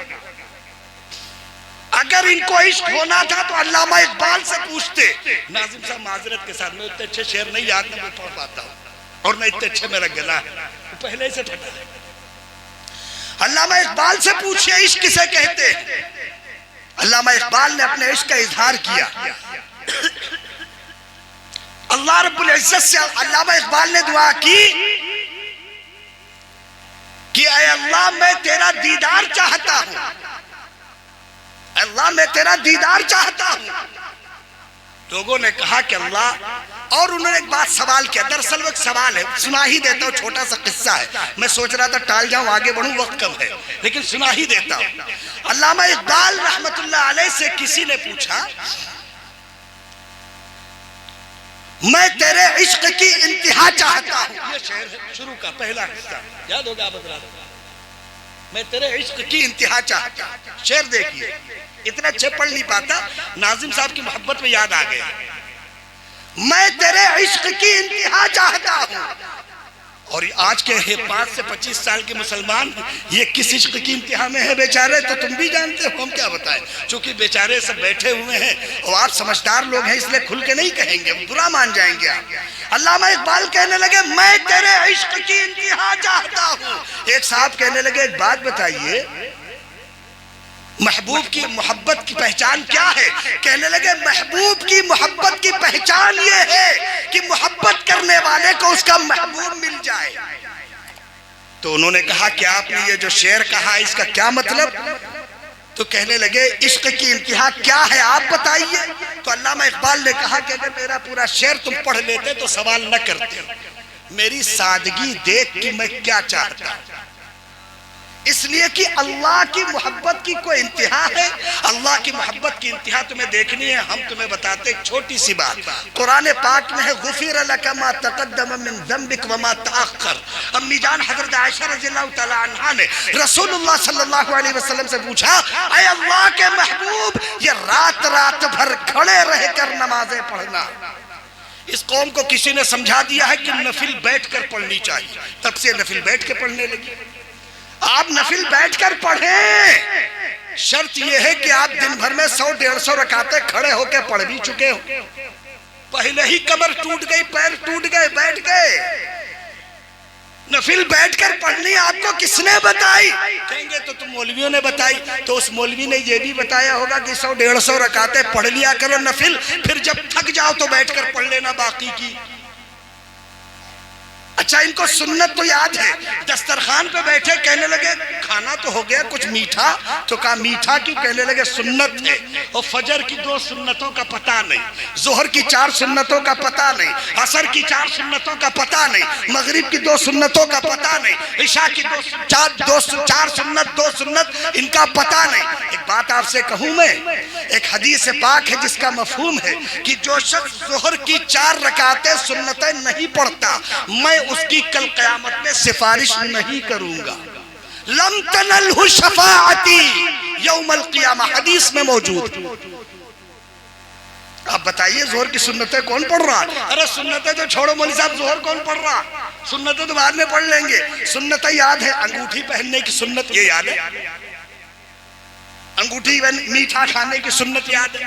اگر ان کو عشق ہونا تھا تو علامہ اقبال سے پوچھتے. ناظم صاحب معذرت کے ساتھ میں اتنے اچھے شعر نہیں یاد نہیں پڑھ پاتا ہوں اور نہ اتنے اچھے میرا گلا ہے، پہلے سے پھٹا ہے. علامہ اقبال سے پوچھئے عشق کسے کہتے ہیں؟ علامہ اقبال نے اپنے عشق کا اظہار کیا. اللہ رب العزت سے علامہ اقبال نے دعا کی کہ اے اللہ میں تیرا دیدار چاہتا ہوں، اللہ میں تیرا دیدار چاہتا ہوں. لوگوں نے کہا کہ اللہ، اور انہوں نے ایک بات سوال کیا. دراصل وہ ایک سوال ہے، سنا ہی دیتا ہوں، چھوٹا سا قصہ ہے. میں سوچ رہا تھا ٹال جاؤں آگے بڑھوں، وقت کم ہے لیکن سنا ہی دیتا ہوں. علامہ اقبال رحمت اللہ علیہ سے کسی نے پوچھا میں تیرے عشق کی انتہا چاہتا ہوں. یہ شعر ہے شروع کا پہلا حصہ، یاد ہوگا بدرا. میں تیرے عشق کی انتہا چاہتا ہوں. شعر دیکھیے، اتنا اچھے پڑھ نہیں پاتا، ناظم صاحب کی محبت میں یاد آ گیا. میں تیرے عشق کی انتہا چاہتا ہوں، اور آج کے 5 سے 25 سال کے مسلمان یہ کس عشق کی انتہا میں ہے بیچارے، تو تم بھی جانتے ہو، ہم کیا بتائیں، چونکہ بیچارے سب بیٹھے ہوئے ہیں اور آپ سمجھدار لوگ ہیں، اس لیے کھل کے نہیں کہیں گے، برا مان جائیں گے آپ۔ علامہ اقبال کہنے لگے میں تیرے عشق کی انتہا چاہتا ہوں۔ ایک صاحب کہنے لگے ایک بات بتائیے، محبوب کی محبت کی پہچان کیا ہے؟ کہنے لگے محبوب کی محبت کی پہچان یہ ہے کہ محبت کرنے والے کو اس کا محبوب مل جائے۔ تو انہوں نے کہا کہ آپ نے یہ جو شعر کہا اس کا کیا مطلب؟ تو کہنے لگے عشق کی انتہا کیا ہے آپ بتائیے۔ تو علامہ اقبال نے کہا کہ اگر میرا پورا شعر تم پڑھ لیتے تو سوال نہ کرتے، میری سادگی دیکھ کہ میں کیا چاہتا ہوں، اس لیے کہ اللہ کی محبت کی کوئی انتہا ہے۔ اللہ کی محبت کی انتہا تمہیں دیکھنی ہے، ہم تمہیں بتاتے ایک چھوٹی سی بات۔ قرآن پاک میں ہے غفر لک ما تقدم من ذنبک وما تأخر۔ امی جان حضرت عائشہ رضی اللہ تعالی عنہا نے رسول اللہ صلی اللہ علیہ وسلم سے پوچھا اے اللہ کے محبوب، یہ رات رات بھر کھڑے رہ کر نمازیں پڑھنا، اس قوم کو کسی نے سمجھا دیا ہے کہ نفل بیٹھ کر پڑھنی چاہیے، تب سے نفل بیٹھ کے پڑھنے لگی۔ آپ نفل بیٹھ کر پڑھیں، شرط یہ ہے کہ آپ دن بھر میں 100-150 رکعتیں کھڑے ہو کے پڑھ بھی چکے ہو، پہلے ہی کمر ٹوٹ گئی، پیر ٹوٹ گئے، بیٹھ گئے۔ نفل بیٹھ کر پڑھنی آپ کو کس نے بتائی؟ کہیں گے تو تم مولویوں نے بتائی، تو اس مولوی نے یہ بھی بتایا ہوگا کہ 100-150 رکعتیں پڑھ لیا کرو نفل، پھر جب تھک جاؤ تو بیٹھ کر پڑھ لینا باقی کی۔ اچھا ان کو سنت تو یاد ہے، دسترخوان پہ بیٹھے کہنے لگے کھانا تو ہو گیا کچھ میٹھا، تو کہا میٹھا کیوں؟ کہنے لگے سنت ہے، اور فجر کی 2 سنتوں کا پتہ نہیں، ظہر کی 4 سنتوں کا پتہ نہیں، عصر کی 4 سنتوں کا پتہ نہیں، مغرب کی 2 سنتوں کا پتہ نہیں، عشاء کی 4 سنت 2 سنت ان کا پتہ نہیں۔ ایک بات آپ سے کہوں میں، ایک حدیث پاک ہے جس کا مفہوم ہے کہ جو شخص ظہر کی 4 رکعتیں سنتیں نہیں پڑھتا، میں اس کی کل قیامت میں سفارش نہیں کروں گا، لم تنلہ شفاعتی یوم القیامہ، حدیث میں موجود۔ آپ بتائیے ظہر کی سنتیں کون پڑھ رہا؟ ارے سنتیں تو چھوڑو مولوی صاحب، ظہر کون پڑھ رہا؟ سنتیں تو بعد میں پڑھ لیں گے۔ سنتیں یاد ہے، انگوٹھی پہننے کی سنت یہ یاد ہے، انگوٹھی میٹھا کھانے کی سنت یاد ہے،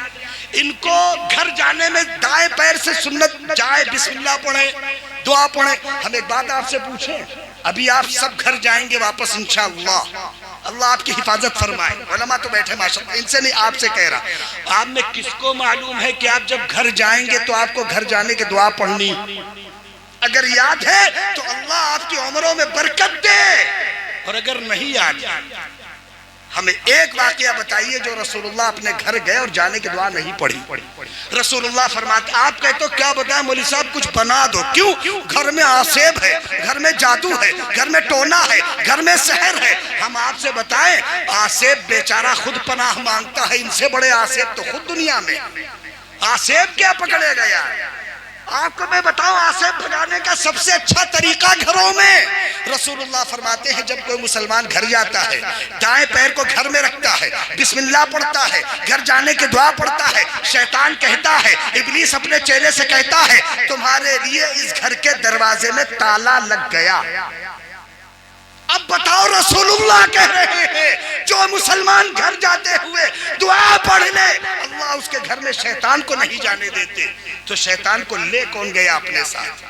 ان کو گھر جانے میں دائیں پیر سے سنت جائے بسم اللہ پڑھیں، دعا پڑھیں۔ ہم ایک بات آپ سے پوچھیں، ابھی آپ سب گھر جائیں گے واپس انشاءاللہ، اللہ آپ کی حفاظت فرمائے، علماء تو بیٹھے ماشاءاللہ، ان سے نہیں آپ سے کہہ رہا، آپ میں کس کو معلوم ہے کہ آپ جب گھر جائیں گے تو آپ کو گھر جانے کی دعا پڑھنی؟ اگر یاد ہے تو اللہ آپ کی عمروں میں برکت دے، اور اگر نہیں یاد ہمیں ایک واقعہ بتائیے جو رسول اللہ اپنے گھر گئے اور جانے کی دعا نہیں پڑھی۔ رسول اللہ فرماتے آپ کہتے ہو کیا بتائیں مولوی صاحب کچھ بنا دو، کیوں؟ گھر میں آسیب ہے، گھر میں جادو ہے، گھر میں ٹونا ہے، گھر میں سحر ہے۔ ہم آپ سے بتائیں آسیب بیچارہ خود پناہ مانگتا ہے، ان سے بڑے آسیب تو خود دنیا میں، آسیب کیا پکڑے گیا؟ آپ کو میں بتاؤں آسیب بھگانے کا سب سے اچھا طریقہ گھروں میں، رسول اللہ فرماتے ہیں جب کوئی مسلمان گھر جاتا ہے دائیں پیر کو گھر میں رکھتا ہے، بسم اللہ پڑھتا ہے، گھر جانے کی دعا پڑھتا ہے، شیطان کہتا ہے، ابلیس اپنے چیلے سے کہتا ہے تمہارے لیے اس گھر کے دروازے میں تالا لگ گیا۔ اب بتاؤ رسول اللہ کہہ رہے ہیں جو مسلمان گھر جاتے ہوئے دعا پڑھ لے اللہ اس کے گھر میں شیطان کو نہیں جانے دیتے، تو شیطان کو لے کون گیا اپنے ساتھ؟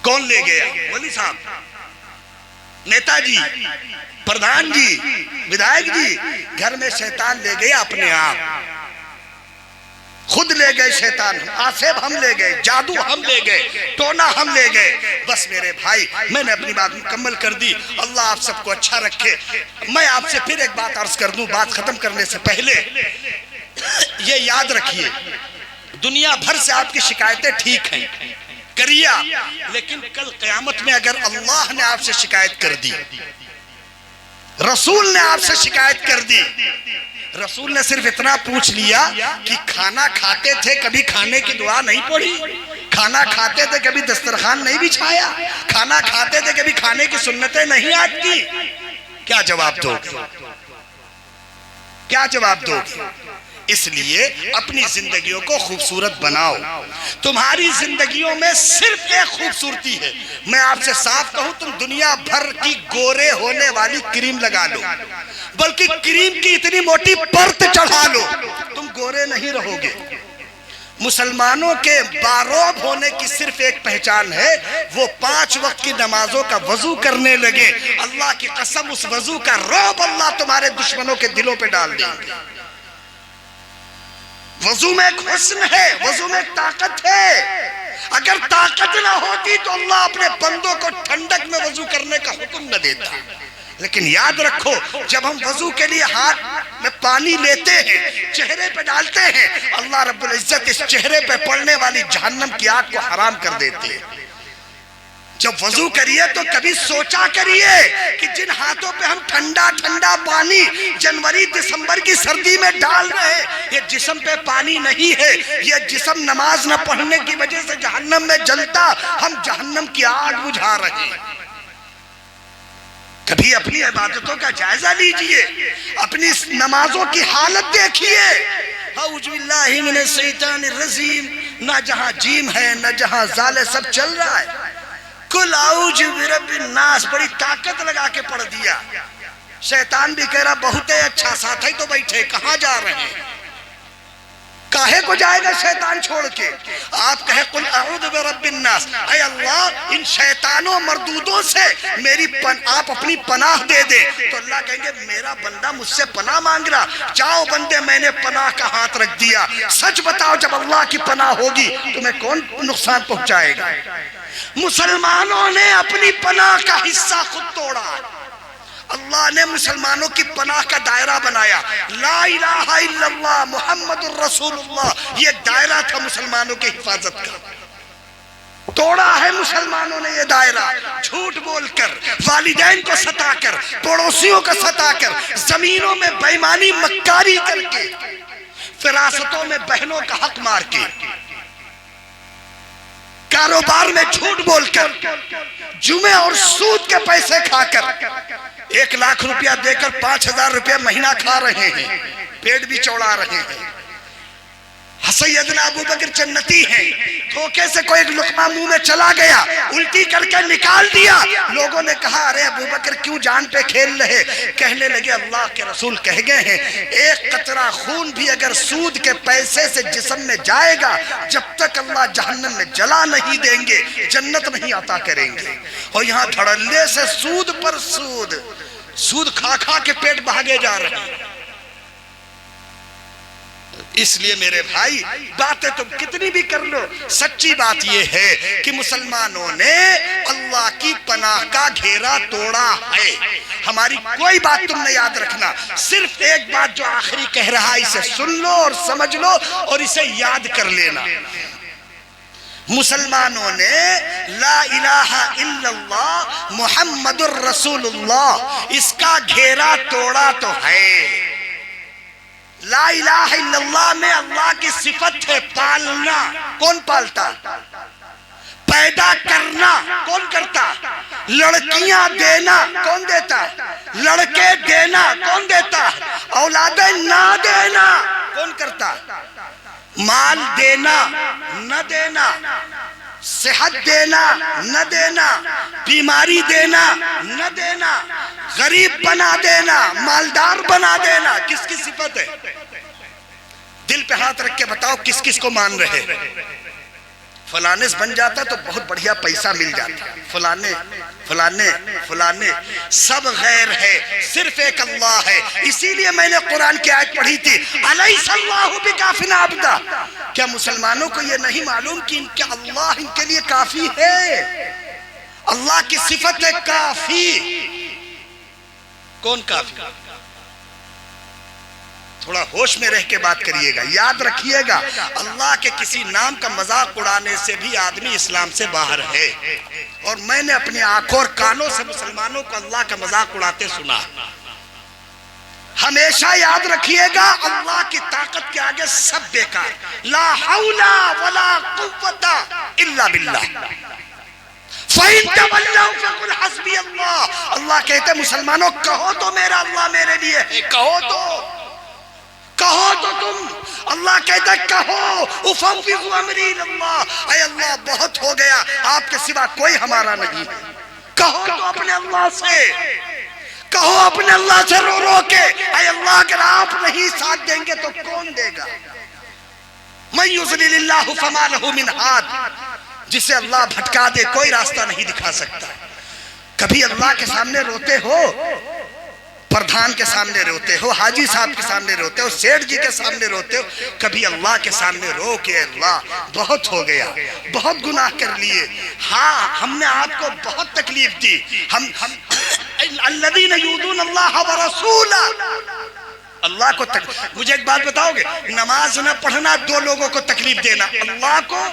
کون لے گیا؟ ولی صاحب، نیتا جی، پردھان جی، ودھائک جی، گھر میں شیطان لے گیا اپنے آپ، خود لے گئے شیطان، آسیب ہم لے گئے، جادو ہم لے گئے، ٹونا ہم لے گئے۔ بس میرے بھائی میں نے اپنی بات مکمل کر دی، اللہ آپ سب کو اچھا رکھے۔ میں آپ سے پھر ایک بات عرض کر دوں بات ختم کرنے سے پہلے، یہ یاد رکھیے دنیا بھر سے آپ کی شکایتیں ٹھیک ہیں کریا، لیکن کل قیامت میں اگر اللہ نے آپ سے شکایت کر دی، رسول نے آپ سے شکایت کر دی، رسول نے صرف اتنا پوچھ لیا کہ کھانا کھاتے تھے کبھی کھانے کی دعا نہیں پڑھی، کھانا کھاتے تھے کبھی دسترخوان نہیں بچھایا، کھانا کھاتے تھے کبھی کھانے کی سنتیں نہیں یاد کی، کیا جواب دو گے؟ کیا جواب دو گے؟ اس لیے اپنی زندگیوں کو خوبصورت بناؤ. تمہاری زندگیوں میں صرف ایک خوبصورتی ہے. میں آپ سے صاف کہوں تم دنیا بھر کی گورے ہونے والی کریم لگا لو, بلکہ کریم کی اتنی موٹی پرت چڑھا لو, تم گورے نہیں رہو گے. مسلمانوں کے باروب ہونے کی صرف ایک پہچان ہے, وہ 5 وقت کی نمازوں کا وضو کرنے لگے. اللہ کی قسم اس وضو کا رعب اللہ تمہارے دشمنوں کے دلوں پہ ڈال دیں گے. وضو میں ایک حسن ہے, وضو میں ایک طاقت ہے. اگر طاقت نہ ہوتی تو اللہ اپنے بندوں کو ٹھنڈک میں وضو کرنے کا حکم نہ دیتا. لیکن یاد رکھو, جب ہم وضو کے لیے ہاتھ میں پانی لیتے ہیں, چہرے پہ ڈالتے ہیں, اللہ رب العزت اس چہرے پہ پڑنے والی جہنم کی آگ کو حرام کر دیتے ہیں. جب وضو کریے تو کبھی سوچا کریے کہ جن ہاتھوں پہ ہم ٹھنڈا ٹھنڈا پانی جنوری دسمبر کی سردی میں ڈال رہے ہیں, یہ جسم پہ پانی نہیں ہے, یہ جسم نماز نہ پڑھنے کی وجہ سے جہنم میں جلتا, ہم جہنم کی آگ بجھا رہے ہیں. کبھی اپنی عبادتوں کا جائزہ لیجئے, اپنی نمازوں کی حالت دیکھیے. اعوذ باللہ من الشیطان الرجیم, نہ جہاں جیم ہے نہ جہاں زال, سب چل رہا ہے. کل اعوذ برب الناس بڑی طاقت لگا کے پڑھ دیا. شیطان بھی کہہ رہا بہت اچھا, ساتھ ہی تو بیٹھے, کہاں جا رہے ہیں؟ کاہے کو جائے گا شیطان چھوڑ کے؟ آپ کہے قل اعوذ برب الناس, اے اللہ ان شیطانوں مردودوں سے میری آپ اپنی پناہ دے دے. تو اللہ کہیں گے میرا بندہ مجھ سے پناہ مانگ رہا, جاؤ بندے میں نے پناہ کا ہاتھ رکھ دیا. سچ بتاؤ جب اللہ کی پناہ ہوگی تمہیں کون نقصان پہنچائے گا؟ مسلمانوں نے اپنی پناہ کا حصہ خود توڑا. اللہ نے مسلمانوں کی پناہ کا دائرہ بنایا. لا الہ الا اللہ محمد الرسول اللہ, یہ دائرہ تھا مسلمانوں کی حفاظت کا. توڑا ہے مسلمانوں نے یہ دائرہ, جھوٹ بول کر, والدین کو ستا کر, پڑوسیوں کو ستا کر, زمینوں میں بے ایمانی مکاری کر کے, فراستوں میں بہنوں کا حق مار کے, کاروبار میں جھوٹ بول کر, جمعے اور سود کے پیسے کھا کر, 1 لاکھ روپیہ دے کر 5,000 روپیہ مہینہ کھا رہے ہیں, پیٹ بھی چوڑا رہے ہیں. سیدنا ابو بکر جنتی ہیں, دھوکے سے کوئی ایک لقمہ منہ میں چلا گیا, الٹی کر کے نکال دیا. لوگوں نے کہا ارے ابو بکر کیوں جان پہ کھیل رہے؟ کہنے لگے اللہ کے رسول کہہ گئے ہیں ایک قطرہ خون بھی اگر سود کے پیسے سے جسم میں جائے گا, جب تک اللہ جہنم میں جلا نہیں دیں گے جنت نہیں عطا کریں گے. اور یہاں دھڑلے سے سود پر سود, سود کھا کھا کے پیٹ بھاگے جا رہے ہیں. اس لیے میرے بھائی باتیں تم کتنی بھی کر لو, سچی بات یہ ہے کہ مسلمانوں نے اللہ کی پناہ کا گھیرا توڑا ہے. ہماری کوئی بات تم نے یاد رکھنا, صرف ایک بات جو آخری کہہ رہا ہے اسے سن لو اور سمجھ لو اور اسے یاد کر لینا. مسلمانوں نے لا الہ الا اللہ محمد الرسول اللہ اس کا گھیرا توڑا تو ہے. لا الہ الا اللہ میں اللہ کی صفت ہے پالنا, کون پالتا؟ پیدا کرنا کون کرتا؟ لڑکیاں دینا کون دیتا؟ لڑکے دینا کون دیتا؟ اولادیں نہ دینا کون کرتا؟ مال دینا نہ دینا, صحت دینا نہ دینا, بیماری دینا نہ دینا, غریب بنا دینا, مالدار بنا دینا, کس کی صفت ہے؟ دل پہ ہاتھ رکھ کے بتاؤ کس کس کو مان رہے؟ فلانس بن جاتا تو بہت بڑھیا پیسہ مل جاتا, فلانے فلانے فلانے, سب غیر ہے, صرف ایک اللہ ہے. اسی لیے میں نے قرآن کی آیت پڑھی تھی الیس اللہ بکافٍ عبدا, کیا مسلمانوں کو یہ نہیں معلوم کہ اللہ ان کے لیے کافی ہے؟ اللہ کی صفت ہے کافی. کون کافی؟ تھوڑا ہوش میں رہ کے بات کریے گا, یاد رکھیے گا اللہ کے کسی نام کا مذاق اڑانے سے بھی آدمی اسلام سے باہر ہے. اور میں نے اپنی آنکھوں اور کانوں سے مسلمانوں کو اللہ کا مذاق اڑاتے سنا. ہمیشہ یاد رکھیے گا اللہ کی طاقت کے آگے سب بیکار. لا حول ولا قوت الا باللہ. فَإِن تَوَلَّوْا فَقُلْ حَسْبِيَ اللَّهُ, اللہ کہتے مسلمانوں کہو تو میرا اللہ میرے لیے ہے, کہو تو تم اللہ کہتا ہے کہو افوض امری اللہ، اے اللہ بہت ہو گیا، آپ کے سوا کوئی ہمارا نہیں۔ کہو تو اپنے اللہ سے، کہو اپنے اللہ سے رو رو کے، اے اللہ اگر آپ نہیں ساتھ دیں گے تو کون دے گا؟ من یضلل اللہ فما لہ من ہاد، جسے اللہ بھٹکا دے کوئی راستہ نہیں دکھا سکتا۔ کبھی اللہ کے سامنے روتے ہو، پردھان کے سامنے روتے ہو، حاجی صاحب کے سامنے روتے ہو، سیٹھ جی کے سامنے روتے ہو، کبھی اللہ کے سامنے رو کے اللہ بہت ہو گیا، بہت گناہ کر لیے، ہاں ہم نے آپ کو بہت تکلیف دی، الذین یؤذون اللہ ورسولہ، اللہ کو مجھے ایک بات بتاؤ گے، نماز نہ پڑھنا دو لوگوں کو تکلیف دینا، اللہ کو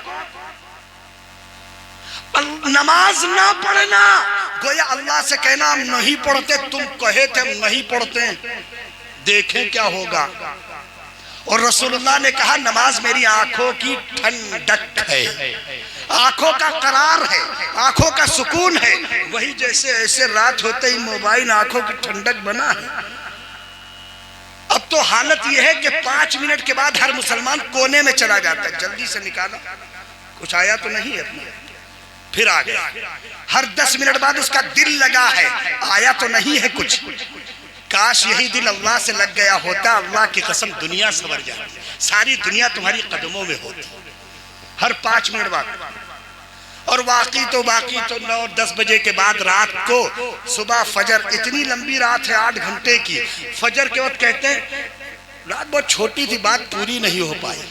نماز نہ پڑھنا گویا اللہ سے کہنا ہم نہیں پڑھتے، تم کہے تھے ہم نہیں پڑھتے، دیکھیں کیا ہوگا۔ اور رسول اللہ نے کہا نماز میری آنکھوں کی ٹھنڈک ہے، آنکھوں کا قرار ہے، آنکھوں کا سکون ہے، وہی جیسے ایسے رات ہوتے ہی موبائل آنکھوں کی ٹھنڈک بنا ہے۔ اب تو حالت یہ ہے کہ 5 منٹ کے بعد ہر مسلمان کونے میں چلا جاتا ہے، جلدی سے نکالا، کچھ آیا تو نہیں ہے اپنا، پھر آ گیا، ہر 10 منٹ بعد اس کا دل لگا ہے، آیا تو نہیں ہے کچھ۔ کاش یہی دل اللہ سے لگ گیا ہوتا، اللہ کی قسم دنیا سنور جاتی، ساری دنیا تمہاری قدموں میں ہوتی، ہر 5 منٹ بعد۔ اور باقی تو 9-10 بجے کے بعد رات کو صبح فجر، اتنی لمبی رات ہے 8 گھنٹے کی، فجر کے وقت کہتے ہیں رات بہت چھوٹی تھی، بات پوری نہیں ہو پائی،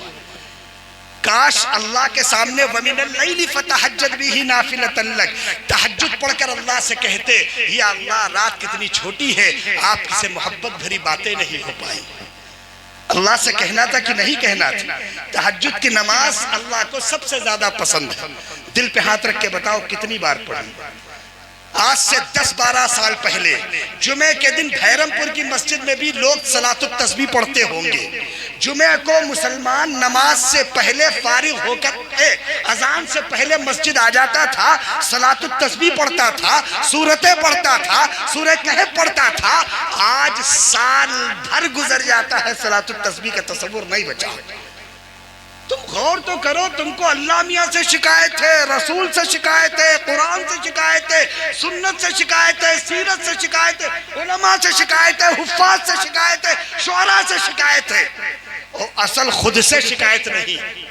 کاش اللہ کے سامنے وَمِنَ اللَّيْلِ فَتَحَجَّدْ بِهِ نَافِلَةً لَكَ، تہجد پڑھ کر اللہ سے کہتے یا اللہ رات کتنی چھوٹی ہے، آپ سے محبت بھری باتیں نہیں ہو پائی۔ اللہ سے کہنا تھا کہ نہیں کہنا تھا؟ تہجد کی نماز اللہ کو سب سے زیادہ پسند ہے، دل پہ ہاتھ رکھ کے بتاؤ کتنی بار پڑھی؟ آج سے 10-12 سال پہلے جمعہ کے دن بھیرم پور کی مسجد میں بھی لوگ صلاۃ التسبیح پڑھتے ہوں گے، جمعہ کو مسلمان نماز سے پہلے فارغ ہو کر اذان سے پہلے مسجد آ جاتا تھا، صلاۃ التسبیح پڑھتا تھا، سورتیں پڑھتا تھا، سورہ کہف پڑھتا تھا۔ آج سال بھر گزر جاتا ہے، صلاۃ التسبیح کا تصور نہیں بچا۔ تم غور تو کرو، تم کو اللہ میاں سے شکایت ہے، رسول سے شکایت ہے، قرآن سے شکایت ہے، سنت سے شکایت ہے، سیرت سے شکایت ہے، علماء سے شکایت ہے، حفاظ سے شکایت ہے، شعراء سے شکایت ہے، اور اصل خود سے شکایت نہیں۔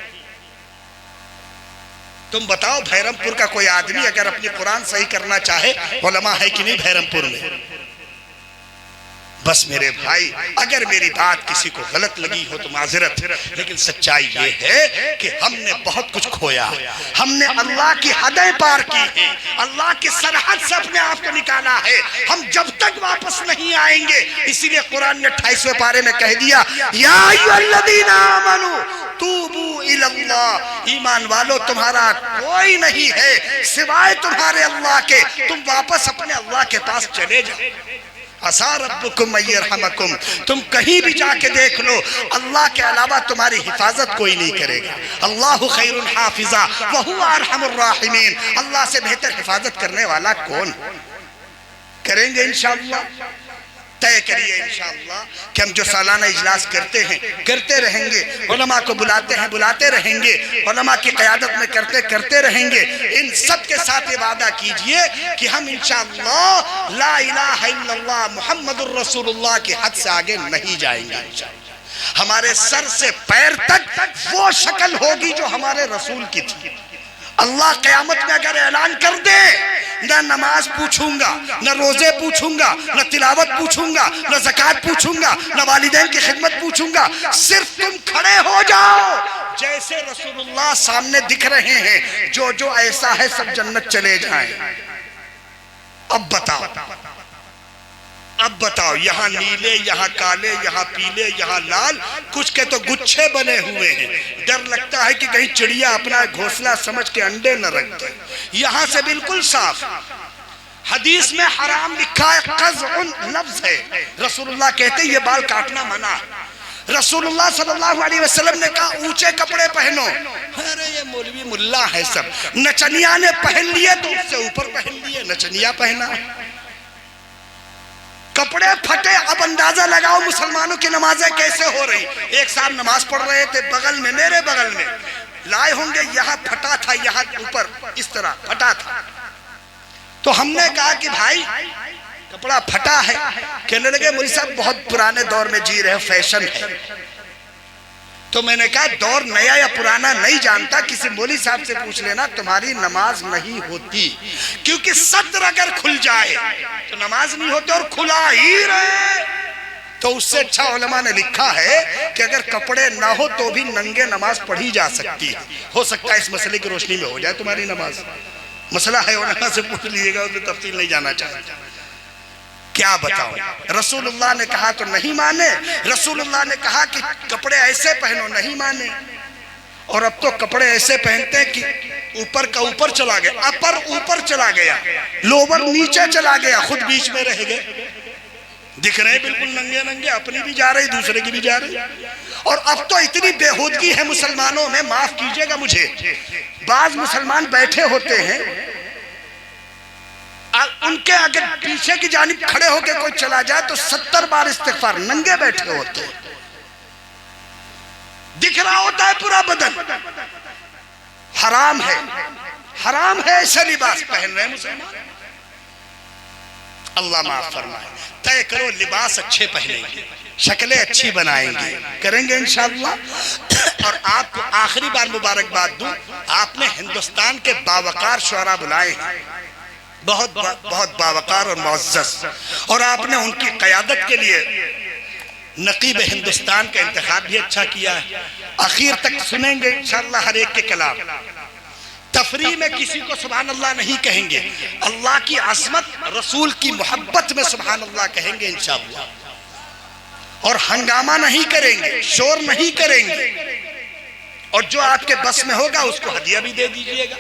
تم بتاؤ بھیرم پور کا کوئی آدمی اگر اپنی قرآن صحیح کرنا چاہے، علماء ہے کہ نہیں بھیرم پور میں؟ بس میرے بھائی اگر میری بات کسی کو غلط لگی ہو تو معذرت، لیکن سچائی یہ ہے کہ ہم نے بہت کچھ کھویا، ہم نے اللہ کی حدیں پار کی ہیں، اللہ کی سرحد سے اپنے آپ کو نکالا ہے، ہم جب تک واپس نہیں آئیں گے۔ اسی لیے قرآن نے 28ویں پارے میں کہہ دیا یا ایھا الذین آمنوا توبوا الی اللہ، ایمان والو تمہارا کوئی نہیں ہے سوائے تمہارے اللہ کے، تم واپس اپنے اللہ کے پاس چلے جاؤ۔ عسیٰ ربکم ان یرحمکم، تم کہیں بھی جا کے دیکھ لو اللہ کے علاوہ تمہاری حفاظت کوئی نہیں کرے گا۔ اللہ خیر حافظا وہو ارحم الراحمین، اللہ سے بہتر حفاظت کرنے والا کون؟ کریں گے انشاءاللہ، طے کریے انشاءاللہ کہ ہم جو سالانہ اجلاس کرتے ہیں کرتے رہیں گے، علماء کو بلاتے ہیں بلاتے رہیں گے، علماء کی قیادت میں کرتے رہیں گے۔ ان سب کے ساتھ یہ وعدہ کیجئے کہ ہم انشاءاللہ لا الہ الا اللہ محمد الرسول اللہ کی حد سے آگے نہیں جائیں گے انشاءاللہ۔ ہمارے سر سے پیر تک وہ شکل ہوگی جو ہمارے رسول کی تھی۔ اللہ قیامت میں اگر اعلان کر دے نہ نماز پوچھوں گا، نہ روزے پوچھوں گا، نہ تلاوت پوچھوں گا، نہ زکوٰۃ پوچھوں گا، نہ والدین کی خدمت پوچھوں گا، صرف تم کھڑے ہو جاؤ جیسے رسول اللہ سامنے دکھ رہے ہیں، جو ایسا ہے سب جنت چلے جائیں۔ اب بتاؤ یہاں نیلے، یہاں کالے، یہاں پیلے، یہاں لال، کچھ کے تو گچھے بنے ہوئے ہیں، ڈر لگتا ہے کہ کہیں چڑیا اپنا گھونسلہ سمجھ کے انڈے نہ رکھ دے۔ یہاں سے بالکل صاف، حدیث میں حرام لکھا ہے، قزع لفظ ہے، رسول اللہ کہتے ہیں یہ بال کاٹنا منع ہے۔ رسول اللہ صلی اللہ علیہ وسلم نے کہا اونچے کپڑے پہنو، ارے یہ مولوی ملا ہے سب، نچنیا نے پہن لیے تو اس سے اوپر پہن لیے، نچنیا پہنا۔ کپڑے پھٹے، اب اندازہ لگاؤ مسلمانوں کی نمازیں کیسے ہو رہی۔ ایک صاحب نماز پڑھ رہے تھے بغل میں، میرے بغل میں، لائے ہوں گے یہاں پھٹا تھا، یہاں اوپر اس طرح پھٹا تھا۔ تو ہم نے کہا کہ بھائی کپڑا پھٹا ہے، کہنے لگے مولوی صاحب بہت پرانے دور میں جی رہے، فیشن ہے۔ تو میں نے کہا دور نیا یا پرانا نہیں جانتا، کسی مولوی صاحب سے پوچھ لینا، تمہاری نماز نہیں ہوتی، کیونکہ سطر اگر کھل جائے تو نماز نہیں ہوتی، اور کھلا ہی رہے تو اس سے اچھا علماء نے لکھا ہے کہ اگر کپڑے نہ ہو تو بھی ننگے نماز پڑھی جا سکتی ہے۔ ہو سکتا ہے اس مسئلے کی روشنی میں ہو جائے تمہاری نماز، مسئلہ ہے علماء سے پوچھ لیجیے گا، اس میں تفصیل نہیں جانا چاہتا۔ کیا بتاؤں، رسول اللہ نے کہا تو نہیں مانے، رسول اللہ نے کہا کہ کپڑے ایسے پہنو، نہیں مانے۔ اور اب تو کپڑے ایسے پہنتے ہیں کہ اوپر کا اوپر چلا گیا، اپر اوپر چلا گیا، لوور نیچے چلا گیا، خود بیچ میں رہ گئے، دکھ رہے بالکل ننگے ننگے، اپنی بھی جا رہی دوسرے کی بھی جا رہی۔ اور اب تو اتنی بےہودگی ہے مسلمانوں میں، معاف کیجئے گا مجھے، بعض مسلمان بیٹھے ہوتے ہیں، ان کے اگر پیچھے کی جانب کھڑے ہو کے کوئی چلا جائے تو 70 بار استغفار، ننگے بیٹھے ہوتے ہیں، دکھ رہا ہوتا ہے پورا بدن۔ حرام ہے، حرام ہے ایسے لباس پہن رہے ہیں مسلمان۔ اللہ معاف فرمائے، طے کرو لباس اچھے پہنیں گے، شکلیں اچھی بنائیں گے، کریں گے انشاءاللہ۔ اور آپ کو آخری بار مبارکباد دوں، آپ نے ہندوستان کے باوقار شعراء بلائے ہیں، بہت بہت باوقار اور معزز، اور آپ نے ان کی قیادت کے لیے نقیب ہندوستان کا انتخاب بھی اچھا کیا ہے۔ آخر تک سنیں گے انشاءاللہ ہر ایک کے کلام۔ تفریح میں کسی کو سبحان اللہ نہیں کہیں گے، اللہ کی عظمت، رسول کی محبت میں سبحان اللہ کہیں گے انشاءاللہ، اور ہنگامہ نہیں کریں گے، شور نہیں کریں گے، اور جو آپ کے بس میں ہوگا اس کو ہدیہ بھی دے دیجئے گا۔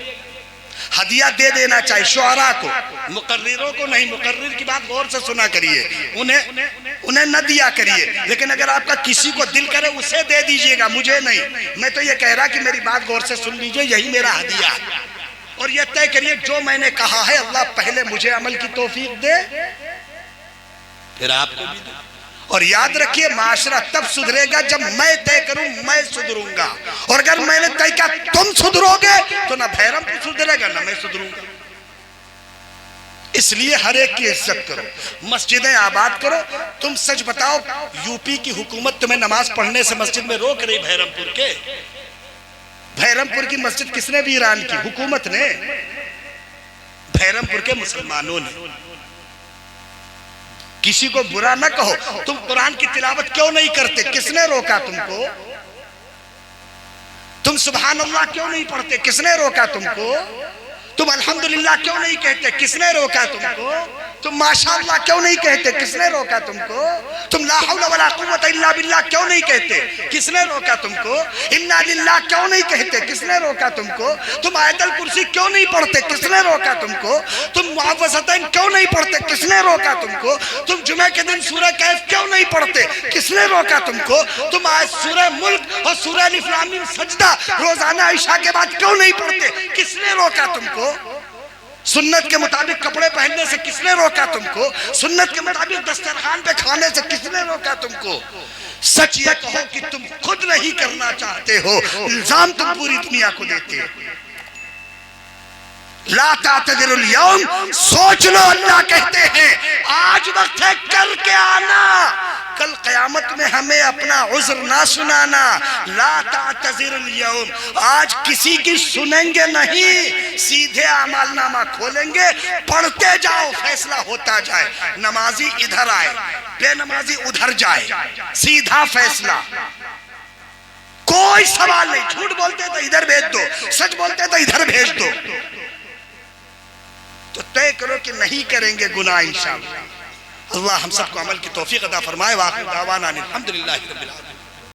ہدیہ دے دینا چاہیے شعراء کو، مقرروں کو نہیں، مقرر کی بات غور سے سنا کریے، انہیں نہ دیا کریے، لیکن اگر آپ کا کسی کو دل کرے اسے دے دیجئے گا، مجھے نہیں۔ میں تو یہ کہہ رہا کہ میری بات غور سے سن لیجئے، یہی میرا ہدیہ ہے، اور یہ طے کریے جو میں نے کہا ہے اللہ پہلے مجھے عمل کی توفیق دے، پھر آپ کو بھی دے۔ اور یاد رکھیے معاشرہ تب سدھرے گا جب میں طے کروں میں سدھروں گا، اور اگر میں نے طے کیا تم سدھرو گے تو نہ بھیرم کو سدھرے گا نہ میں سدھروں گا۔ اس لیے ہر ایک کی عزت کرو، مسجدیں آباد کرو۔ تم سچ بتاؤ، یو پی کی حکومت تمہیں نماز پڑھنے سے مسجد میں روک رہی، بھیرم پور کے، بھیرم پور کی مسجد کس نے ویران کی؟ حکومت نے، بھیرم پور کے مسلمانوں نے۔ کسی کو برا نہ کہو، تم قرآن کی تلاوت کیوں نہیں کرتے؟ کس نے روکا تم کو؟ تم سبحان اللہ کیوں نہیں پڑھتے؟ کس نے روکا تم کو؟ تم الحمدللہ کیوں نہیں کہتے؟ کس نے روکا تم کو؟ تم ماشاءاللہ کیوں نہیں کہتے؟ کس نے روکا تم کو؟ تم لا حول ولا قوت الا باللہ کیوں نہیں کہتے؟ کس نے روکا تم کو؟ انا للہ کیوں نہیں کہتے؟ کس نے روکا تم کو؟ تم آیت الکرسی کیوں نہیں پڑھتے؟ کس نے روکا تم کو؟ تم معوذتین کیوں نہیں پڑھتے؟ کس نے روکا تم کو؟ تم جمعہ کے دن سورہ کہف کیوں نہیں پڑھتے؟ کس نے روکا تم کو؟ تم آیت سورہ ملک اور سورہ الف لام میم سجدہ روزانہ عشاء کے بعد کیوں نہیں پڑھتے؟ کس نے روکا تم کو؟ سنت کے مطابق کپڑے پہننے سے کس نے روکا تم کو؟ سنت کے مطابق دسترخوان پہ کھانے سے کس نے روکا تم کو؟ سچ یہ کہو کہ تم خود نہیں کرنا چاہتے ہو، الزام تم پوری دنیا کو دیتے ہو۔ لا تعتذر اليوم، سوچ لو، اللہ کہتے ہیں آج وقت ہے کر کے آنا، کل قیامت میں ہمیں اپنا عذر نہ سنانا۔ لا تعتذر اليوم، آج کسی کی سنیں گے نہیں، سیدھے اعمال نامہ کھولیں گے، پڑھتے جاؤ، فیصلہ ہوتا جائے، نمازی ادھر آئے، بے نمازی ادھر جائے، سیدھا فیصلہ، کوئی سوال نہیں۔ جھوٹ بولتے تو ادھر بھیج دو، سچ بولتے تو ادھر بھیج دو۔ تو طے کرو کہ نہیں کریں گے گناہ انشاءاللہ۔ اللہ ہم سب کو عمل کی توفیق عطا فرمائے۔ وآخر دعوانا الحمدللہ رب العالمین۔